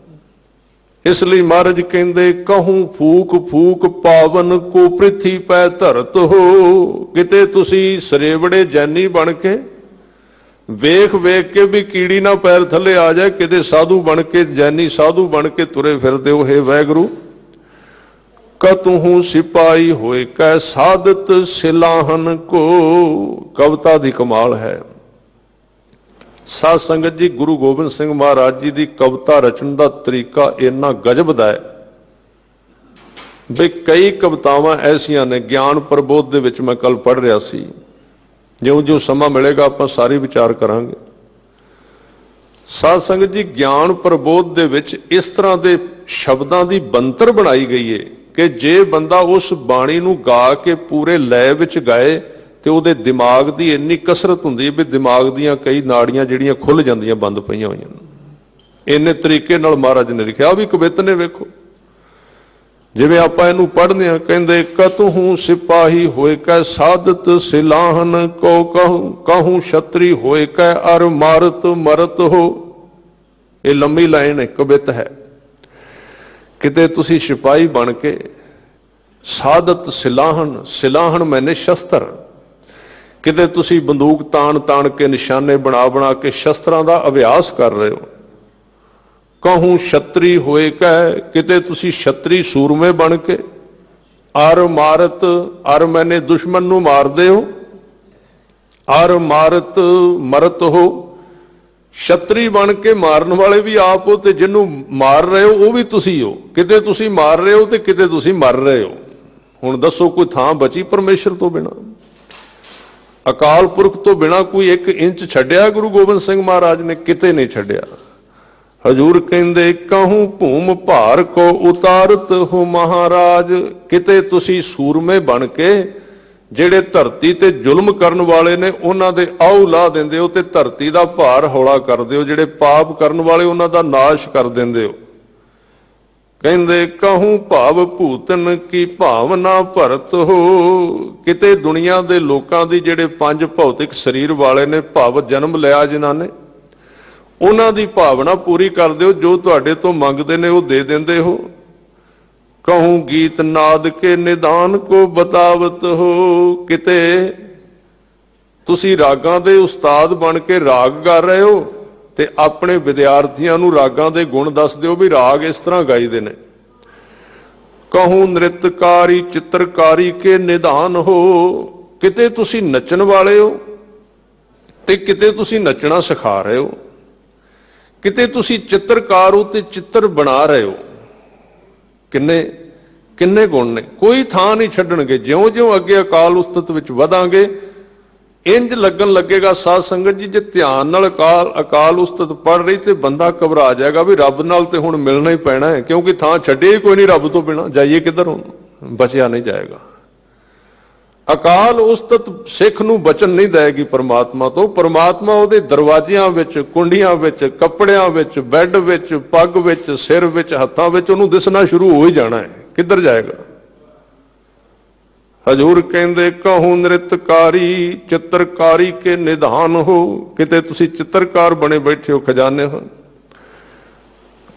ਇਸ ਲਈ ਮਹਾਰਾਜ ਕਹਿੰਦੇ ਕਹੂੰ ਫੂਕ ਫੂਕ ਪਾਵਨ ਕੋ, ਪ੍ਰਿਥੀ ਪੈ ਧਰਤ ਹੋ। ਕਿਤੇ ਤੁਸੀਂ ਸਰੇਵੜੇ ਜੈਨੀ ਬਣ ਕੇ ਵੇਖ ਵੇਖ ਕੇ ਵੀ ਕੀੜੀ ਨਾ ਪੈਰ ਥੱਲੇ ਆ ਜਾਏ, ਕਿਤੇ ਸਾਧੂ ਬਣ ਕੇ, ਜੈਨੀ ਸਾਧੂ ਬਣ ਕੇ ਤੁਰੇ ਫਿਰਦੇ ਹੋ। ਹੇ ਵਾਹਿਗੁਰੂ, ਕਤੂੰ ਸਿਪਾਹੀ ਹੋਏ ਕੈ ਸਾਧਤ ਸਿਲਾਹਨ ਕੋ। ਕਵਿਤਾ ਦੀ ਕਮਾਲ ਹੈ ਸਾਧ ਸੰਗਤ ਜੀ। ਗੁਰੂ ਗੋਬਿੰਦ ਸਿੰਘ ਮਹਾਰਾਜ ਜੀ ਦੀ ਕਵਿਤਾ ਰਚਨ ਦਾ ਤਰੀਕਾ ਇੰਨਾ ਗਜਬ ਦਾ ਹੈ ਵੀ ਕਈ ਕਵਿਤਾਵਾਂ ਐਸੀਆਂ ਨੇ। ਗਿਆਨ ਪ੍ਰਬੋਧ ਦੇ ਵਿੱਚ ਮੈਂ ਕੱਲ ਪੜ੍ਹ ਰਿਹਾ ਸੀ, ਜਿਉਂ-ਜਿਉਂ ਸਮਾਂ ਮਿਲੇਗਾ ਆਪਾਂ ਸਾਰੀ ਵਿਚਾਰ ਕਰਾਂਗੇ। ਸਾਧ ਸੰਗਤ ਜੀ, ਗਿਆਨ ਪ੍ਰਬੋਧ ਦੇ ਵਿੱਚ ਇਸ ਤਰ੍ਹਾਂ ਦੇ ਸ਼ਬਦਾਂ ਦੀ ਬਣਤਰ ਬਣਾਈ ਗਈ ਹੈ ਕਿ ਜੇ ਬੰਦਾ ਉਸ ਬਾਣੀ ਨੂੰ ਗਾ ਕੇ ਪੂਰੇ ਲੈਅ ਵਿੱਚ ਗਾਏ ਤੇ ਉਹਦੇ ਦਿਮਾਗ ਦੀ ਇੰਨੀ ਕਸਰਤ ਹੁੰਦੀ ਵੀ ਦਿਮਾਗ ਦੀਆਂ ਕਈ ਨਾੜੀਆਂ ਜਿਹੜੀਆਂ ਖੁੱਲ ਜਾਂਦੀਆਂ, ਬੰਦ ਪਈਆਂ ਹੋਈਆਂ। ਇੰਨੇ ਤਰੀਕੇ ਨਾਲ ਮਹਾਰਾਜ ਨੇ ਲਿਖਿਆ। ਵੀ ਕਵਿਤ ਨੇ ਵੇਖੋ, जिवें आपां इहनूं पढ़दे हां, कहंदे कतहूं सिपाही होए कै सादत सिलाहन को कहूं छतरी होए कै अर मारत मरत हो। ये लंबी लाइन है, कवित है। किते तुसी सिपाही बन के सादत सिलाहन, सिलाहन मैंने शस्त्र, किते तुसी बंदूक तान तान के निशाने बना बना के शस्त्रां दा अभ्यास कर रहे हो। कहूं छतरी होए कै, किते तुसी छतरी सूरमे बन के अर मारत, अर मैंने दुश्मन नूं मारदे हो, अर मारत मरत हो। छतरी बन के मारन वाले भी आप हो, ते जिन्हों मार रहे हो वो भी तुसी हो। किते तुसी मार रहे हो ते किते तुसी मर रहे हो। हुण दसो कोई थां बची परमेश्वर तो बिना? अकाल पुरख तो बिना कोई एक इंच छड्या गुरु गोबिंद सिंह महाराज ने? किते नहीं छड्या। हजूर कहंदे कहूं भूम भार को उतारत हो महाराज, किते तुसी सूरमे बन के ਜਿਹੜੇ ਧਰਤੀ ਤੇ ਜ਼ੁਲਮ ਕਰਨ ਵਾਲੇ ਨੇ ਉਹਨਾਂ ਦੇ ਆਉ ਲਾ ਦਿੰਦੇ ਹੋ ਤੇ ਧਰਤੀ ਦਾ ਭਾਰ ਹੌਲਾ ਕਰਦੇ ਹੋ। ਜਿਹੜੇ ਪਾਪ ਕਰਨ ਵਾਲੇ ਉਹਨਾਂ ਦਾ ਨਾਸ਼ ਕਰ ਦਿੰਦੇ ਹੋ। ਕਹਿੰਦੇ ਕਹੂੰ ਭਾਵ ਭੂਤਨ ਕੀ ਭਾਵਨਾ ਭਰਤ ਹੋ, ਕਿਤੇ ਦੁਨੀਆ ਦੇ ਲੋਕਾਂ ਦੀ ਜਿਹੜੇ ਪੰਜ ਭੌਤਿਕ ਸਰੀਰ ਵਾਲੇ ਨੇ, ਭਾਵ ਜਨਮ ਲਿਆ ਜਿਨ੍ਹਾਂ ਨੇ, ਉਹਨਾਂ ਦੀ ਭਾਵਨਾ ਪੂਰੀ ਕਰਦੇ ਹੋ। ਜੋ ਤੁਹਾਡੇ ਤੋਂ ਮੰਗਦੇ ਨੇ ਉਹ ਦੇ ਦਿੰਦੇ ਹੋ। कहूं गीत नाद के निदान को बतावत हो, किते तुसी रागां दे उस्ताद बन के राग गा रहे हो ते अपने विद्यार्थियों नूं रागां दे गुण दस दिओ भी राग इस तरह गाईदे ने। कहूं नृत्यकारी चित्रकारी के निदान हो, किते तुसी नचण वाले हो ते किते तुसी नचना सिखा रहे हो। किते तुसी चित्रकार हो ते चित्र बना रहे हो। किन्ने किन्ने गुण ने, कोई थां नहीं छड्डणगे। ज्यों ज्यों अगे अकाल उस्तत विच वधांगे इंज लगन लगेगा साध संगत जी, जे ध्यान नाल अकाल उस्तत पढ़ रही तो बंदा घबरा जाएगा भी रब नाल ते हुण मिलना ही पैना है, क्योंकि थां छड्डे ही कोई नहीं रब तो बिना। जाइए किधर, हुण बचिया नहीं जाएगा। अकाल उस्तत सिख नूं बचन नहीं देगी परमात्मा तो। परमात्मा उहदे दरवाजियां विच, कुंडियां विच, कपड़ियां विच, बैड विच, पग विच, सिर विच, हत्थां विच उहनूं दिसना शुरू हो ही जाना है। किधर जाएगा? हजूर कहंदे कहूं नृत्यकारी चित्रकारी के निधान हो, किते तुसी चित्रकार बने बैठे हो, खजाने हो।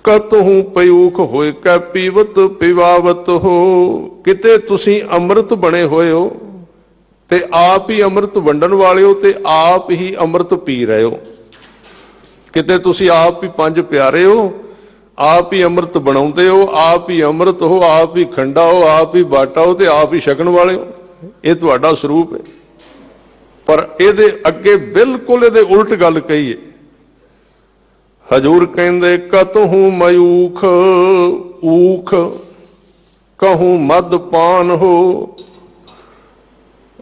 कतहूं पयूख होए कै पीवत पिवावत हो, किते तुसी अमृत बने होए हो ते आप ही अमृत वंडन वाले हो ते आप ही अमृत पी रहे हो। किते तुसी आप ही पंज प्यारे हो, आप ही अमृत बनाउंदे हो, आप ही अमृत हो, आप ही खंडा हो, आप ही बाटा हो ते आप ही छकण वाले हो। ये तुहाडा स्वरूप है। पर इहदे अगे बिल्कुल इहदे उल्ट गल कही है। हजूर कहंदे कतहूं मयूख ऊख, कहूं मदपान हो।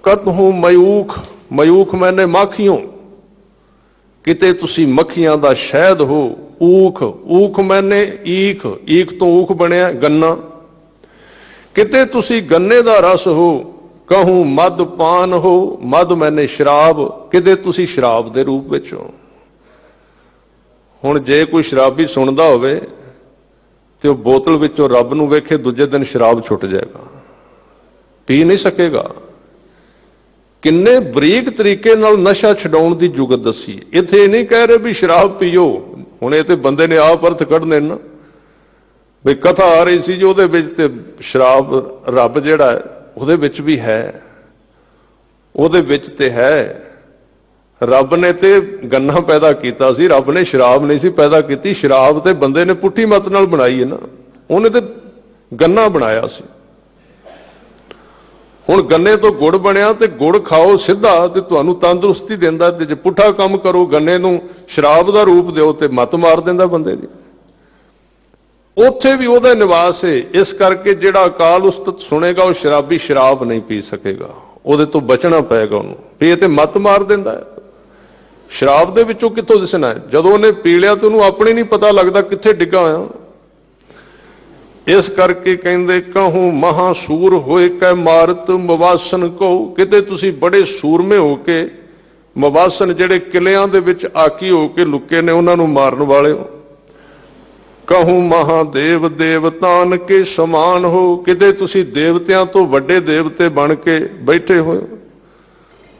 कतहूं मयूख, मयूख मैंने माखियों, किते तुसी मक्खियां दा शहद हो। ऊख, ऊख मैंने ईख, ईख तो ऊख बनिया गन्ना, किते तुसी गन्ने दा रस हो। कहूं मद पान हो, मद मैंने शराब, किते तुसी शराब दे रूप विच हो। हुण जे कोई शराबी सुनदा होवे ते ओह बोतल विचों रब नूं वेखे दूजे दिन शराब छुट जाएगा, पी नहीं सकेगा। किन्ने बरीक तरीके नाल नशा छडाउण दी जुगत दसी। इत्थे नहीं कह रहे भी शराब पीओ, हुण इह ते बंदे ने आप अर्थ कढने ना भी कथा आ रही सी जो उहदे विच ते शराब रब जिहड़ा है उहदे विच भी है, उहदे विच ते है। रब ने ते गन्ना पैदा कीता सी, रब ने शराब नहीं सी पैदा कीती। शराब ते बंदे ने पुट्ठी मत नाल बनाई है ना, उहने ते गन्ना बनाया सी। हुण गन्ने तो गुड़ बनिया ते गुड़ खाओ सीधा ते तुहानूं तंदुरुस्ती दिंदा, ते जे पुट्ठा काम करो गन्ने नूं शराब दा रूप दिओ ते मत मार दिंदा बंदे दी। उत्थे भी उहदा निवास है। इस करके जिहड़ा अकाल उस्तत सुनेगा वह शराबी शराब नहीं पी सकेगा, उहदे तो बचना पेगा उहनूं भी इह ते मत मार दिंदा है। शराब दे विचों कित्थों दिसना है? जदों उहने पी लिया तो उहनूं अपने नहीं पता लगदा कित्थे डिग्गा होया। इस करके कहंदे कहूं महासूर होए कै मारत मवासन को, किते तुसी बड़े सूरमे हो के मवासन जिहड़े किलियां दे विच आकी हो के लुके ने उहनां नूं मारन वाले हो। कहूं महादेव देवतान के समान हो, किते तुसी देवतियां तो वड्डे देवते बन के बैठे हो।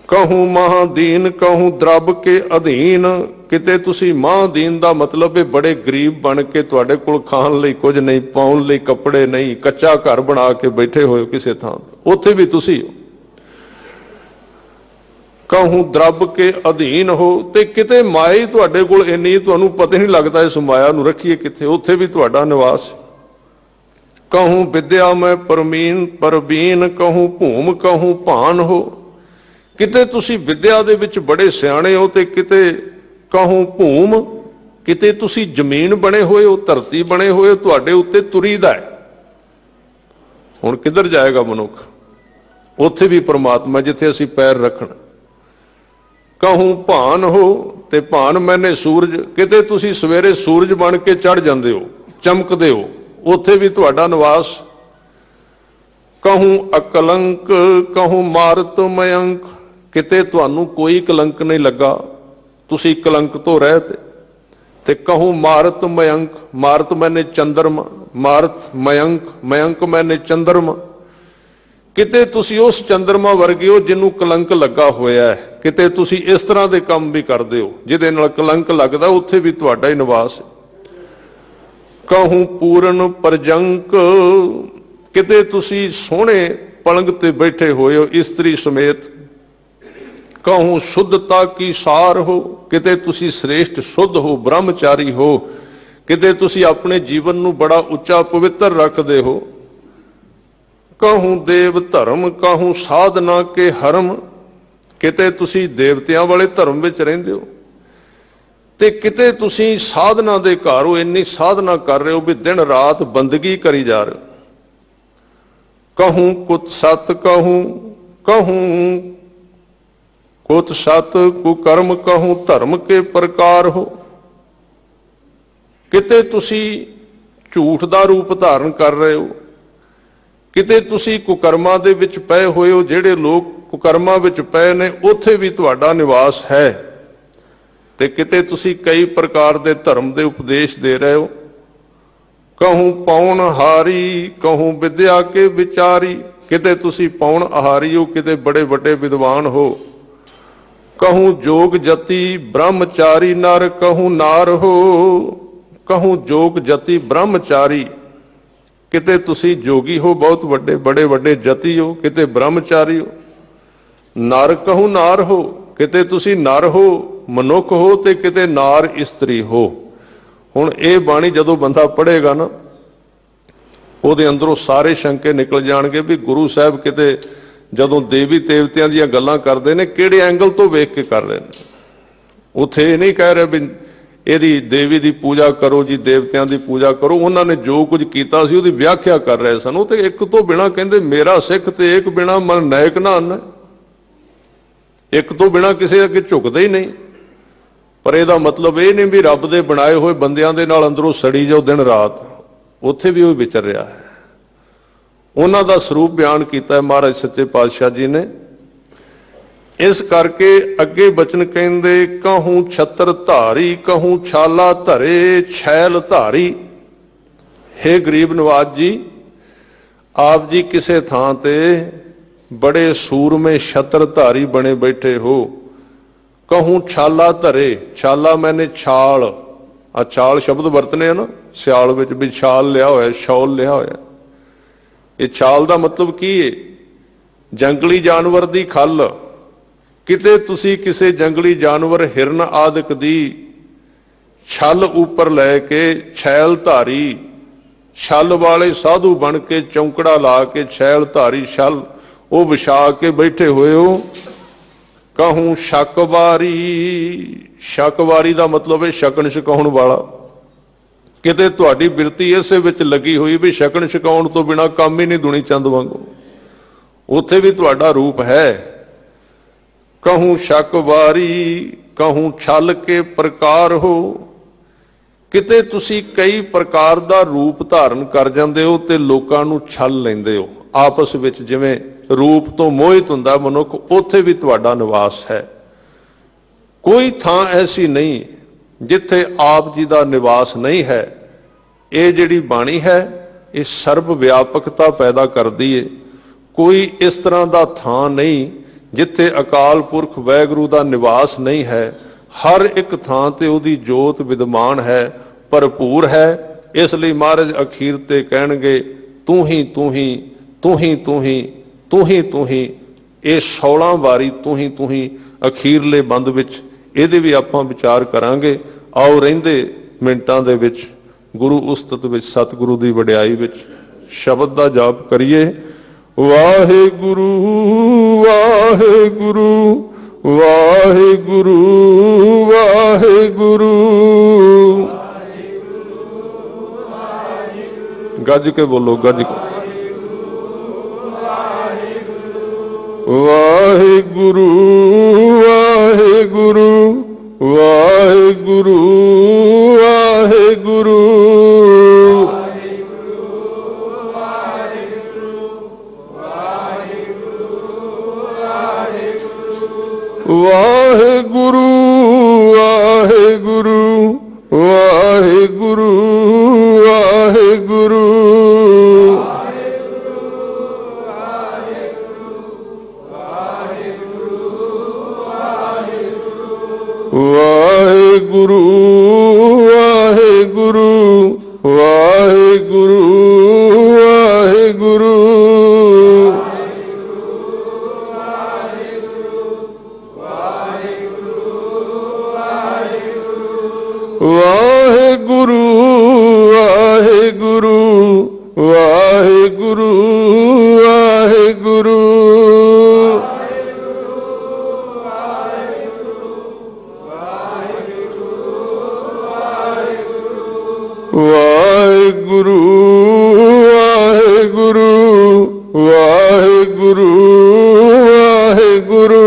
कहूं महादीन कहूं द्रब के अधीन, किते तुसी महादीन दा मतलब है बड़े गरीब बन के तुहाडे कोल खाण लई कुछ नहीं, पाउण लई कपड़े नहीं, कच्चा घर बना के बैठे हो किसी थां, उत्थे भी तुसी हो। कहूं द्रब के अधीन हो, ते किते माया ही तुहाडे कोल इन्नी तुहानूं पता नहीं लगता इस माया नूं रखीए किथे, उत्थे भी तुहाडा निवास। कहूं विद्या मैं परवीन कहूं भूम कहूं भान हो, किते तुसी विद्या दे विच बड़े सियाणे हो, ते किते कहूं भूम, किते तुसी जमीन बने होए हो, धरती बने होए, तुहाडे उत्ते तुरीदा है। हुण किधर जाएगा मनुख? उत्थे भी परमात्मा जिथे असीं पैर रखना। कहूं भान हो, ते भान मैंने सूरज, किते तुसी सवेरे सूरज बन के चढ़ जांदे हो, चमकदे हो, उत्थे भी तुहाडा निवास। कहूं अकलंक कहूं मारत मयंक, किते तुहानूं कोई कलंक नहीं लगा, तुसी कलंक तो रहते। ते कहूं मारत मयंक, मारत मैंने चंद्रमा, मारत मयंक, मयंक मैंने चंद्रमा, किते तुसी उस चंद्रमा वर्गे हो जिन्नू कलंक लगा होया है, किते तुसी इस तरह के काम भी करते हो जिहदे नाल कलंक लगदा, उत्थे भी तुहाडा ही निवास है। कहूं पूर्ण परजंक, किते तुसी सोहणे पलंग ते बैठे होए हो इस्त्री समेत। कहूं शुद्धता की सार हो, किते तुसी श्रेष्ठ शुद्ध हो, ब्रह्मचारी हो, किते तुसी अपने जीवन नू बड़ा उच्चा पवित्र रखते हो। कहूं देव धर्म कहूं साधना के हरम, किते तुसी देवतियां वाले धर्म विच रहिंदे हो, ते किते तुसी साधना दे घर हो, इन्नी साधना कर रहे हो भी दिन रात बंदगी करी जा रहे हो। कहूं कुत सत कहूं कुत सत कुकर्म कहूं धर्म के प्रकार हो, किते तुसी झूठ दा रूप धारण कर रहे हो, किते तुसी कुकर्मां दे विच पए होए हो, जिहड़े लोग कुकर्मां विच पए ने उत्थे भी तुहाडा निवास है। ते किते तुसी कई प्रकार दे धर्म दे उपदेश दे रहे हो। कहूं पौण हारी कहूं विद्या के विचारी, किते तुसी पौण आहारी हो, किते बड़े बड़े विद्वान हो। कहूं जोग जति ब्रह्मचारी नर कहूं नार हो, कहूं जोग जति ब्रह्मचारी, किते तुसी जोगी हो बहुत बड़े बड़े बड़े जति हो, किते ब्रह्मचारी हो। नर कहूं नार हो, किते तुसी नर हो मनुख हो, ते किते नार इस्त्री हो। हुण ये बाणी जदों बंदा पढ़ेगा ना, ਉਹਦੇ अंदरों सारे शंके निकल जाणगे भी गुरु साहब किते जदों देवी देवतियां ਦੀਆਂ ਗੱਲਾਂ ਕਰਦੇ ਨੇ ਕਿਹੜੇ ਐਂਗਲ ਤੋਂ ਵੇਖ ਕੇ ਕਰ ਰਹੇ ਨੇ। ਉੱਥੇ ਇਹ नहीं कह रहे भी ਇਹਦੀ देवी ਦੀ पूजा करो जी, देवतियां ਦੀ पूजा करो। उन्होंने जो कुछ किया सी ਉਹਦੀ व्याख्या कर रहे सन। ਉਹ ਤੇ ਇੱਕ ਤੋਂ ਬਿਨਾ ਕਹਿੰਦੇ मेरा सिख ते एक बिना मन नायक ना आना, एक तो बिना किसी अगे झुकदा ही नहीं। पर ਇਹਦਾ मतलब ਇਹ नहीं भी रब दे बनाए हुए बंदियां दे नाल अंदरों सड़ी जाओ दिन रात, उत्थे भी वो विचर रहा है। उन्हां दा स्वरूप बयान किया महाराज सच्चे पातशाह जी ने। इस करके अगे बचन कहंदे कहूं छत्र धारी कहूं छाला धरे छैल धारी। हे गरीब नवाज जी, आप जी किसे थां ते बड़े सूरमे छत्र धारी बने बैठे हो। कहूं छाला धरे, छाला मैंने छाल, आ छाल शब्द वरतने ना सियाल विच भी छाल लिया होया, शॉल लिया होया। ये छाल दा मतलब की है? जंगली जानवर दी खल। किते तुसी किसे जंगली जानवर हिरन आदि दी छल ऊपर लैके छैल धारी, छल वाले साधु बन के चौंकड़ा ला के छैल धारी छल वो विछा के बैठे हुए हो। कहूं शकवारी, शकवारी दा मतलब है शकन छकाउण वाला। किते तुहाडी बिरती इसे विच लगी हुई भी शकन छकाउण तो बिना काम ही नहीं दुनी चंद वांगू, उत्थे भी तुहाडा रूप है। कहूं शकवारी कहूं छल के प्रकार हो। किते तुसी कई प्रकार दा रूप धारण कर जांदे हो ते लोकां नूं छल लैंदे हो। आपस विच जिवें रूप तो मोहित हुंदा मनुख, उत्थे भी तुहाडा निवास है। कोई थां ऐसी नहीं जिथे आप जी दा निवास नहीं है। ਇਹ ਜਿਹੜੀ ਬਾਣੀ ਹੈ ਇਹ ਸਰਬ ਵਿਆਪਕਤਾ ਪੈਦਾ ਕਰਦੀ ਏ। ਕੋਈ ਇਸ ਤਰ੍ਹਾਂ ਦਾ ਥਾਂ ਨਹੀਂ ਜਿੱਥੇ ਅਕਾਲ ਪੁਰਖ ਵਾਹਿਗੁਰੂ ਦਾ ਨਿਵਾਸ ਨਹੀਂ ਹੈ। ਹਰ ਇੱਕ ਥਾਂ ਤੇ ਉਹਦੀ ਜੋਤ ਵਿਦਮਾਨ ਹੈ, ਭਰਪੂਰ ਹੈ। ਇਸ ਲਈ ਮਹਾਰਾਜ ਅਖੀਰ ਤੇ ਕਹਿਣਗੇ ਤੂੰ ਹੀ ਤੂੰ ਹੀ ਤੂੰ ਹੀ ਤੂੰ ਹੀ ਤੂੰ ਹੀ ਤੂੰ ਹੀ। ਇਹ 16 ਵਾਰੀ ਤੂੰ ਹੀ ਅਖੀਰਲੇ ਬੰਦ ਵਿੱਚ ਇਹਦੇ ਵੀ ਆਪਾਂ ਵਿਚਾਰ ਕਰਾਂਗੇ। ਆਓ ਰਹਿੰਦੇ ਮਿੰਟਾਂ ਦੇ ਵਿੱਚ ਗੁਰੂ ਉਸਤਤ ਵਿੱਚ ਸਤਿਗੁਰੂ ਦੀ ਵਡਿਆਈ ਵਿੱਚ ਸ਼ਬਦ ਦਾ ਜਾਪ ਕਰੀਏ। ਵਾਹਿਗੁਰੂ ਵਾਹਿਗੁਰੂ ਵਾਹਿਗੁਰੂ ਵਾਹਿਗੁਰੂ। ਗੱਜ ਕੇ ਬੋਲੋ, ਗੱਜ ਕੇ। ਵਾਹਿਗੁਰੂ ਵਾਹਿਗੁਰੂ ਵਾਹਿਗੁਰੂ ਵਾਹਿਗੁਰੂ। ਵਾਹਿਗੁਰੂ ਵਾਹਿਗੁਰੂ ਵਾਹਿਗੁਰੂ ਵਾਹਿਗੁਰੂ। ਵਾਹਿਗੁਰੂ ਵਾਹਿਗੁਰੂ ਵਾਹਿਗੁਰੂ ਵਾਹਿਗੁਰੂ। ਵਾਹਿਗੁਰੂ ਵਾਹਿਗੁਰੂ ਵਾਹਿਗੁਰੂ ਵਾਹਿਗੁਰੂ। ਵਾਹਿਗੁਰੂ ਵਾਹਿਗੁਰੂ ਵਾਹਿਗੁਰੂ ਵਾਹਿਗੁਰੂ। ਵਾਹਿਗੁਰੂ ਵਾਹਿਗੁਰੂ ਵਾਹਿਗੁਰੂ ਵਾਹਿਗੁਰੂ।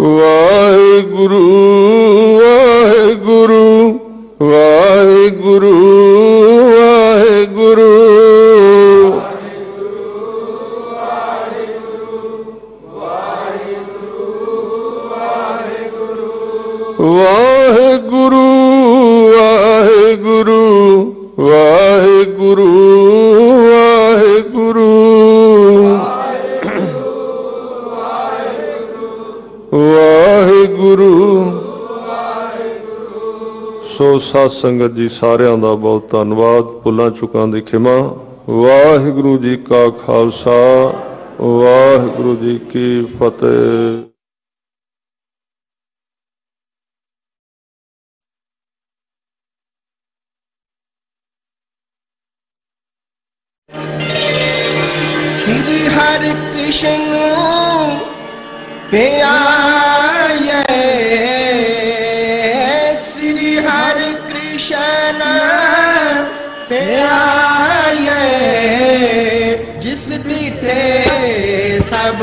ਵਾਹਿਗੁਰੂ ਵਾਹਿਗੁਰੂ ਵਾਹਿਗੁਰੂ ਵਾਹਿਗੁਰੂ। ਵਾਹਿਗੁਰੂ ਵਾਹਿਗੁਰੂ ਵਾਹਿਗੁਰੂ ਵਾਹਿਗੁਰੂ। ਵਾਹਿਗੁਰੂ। ਸੋ ਸਾਧ ਸੰਗਤ ਜੀ ਸਾਰਿਆਂ ਦਾ ਬਹੁਤ ਧੰਨਵਾਦ। ਭੁੱਲਾਂ ਚੁੱਕਾਂ ਦੀ ਖਿਮਾ। ਵਾਹਿਗੁਰੂ ਜੀ ਕਾ ਖਾਲਸਾ ਵਾਹਿਗੁਰੂ ਜੀ ਕੀ ਫਤਿਹ। श्री हरि कृष्ण प्यारे, श्री हरि कृष्ण प्यारे, जिस डिठे सब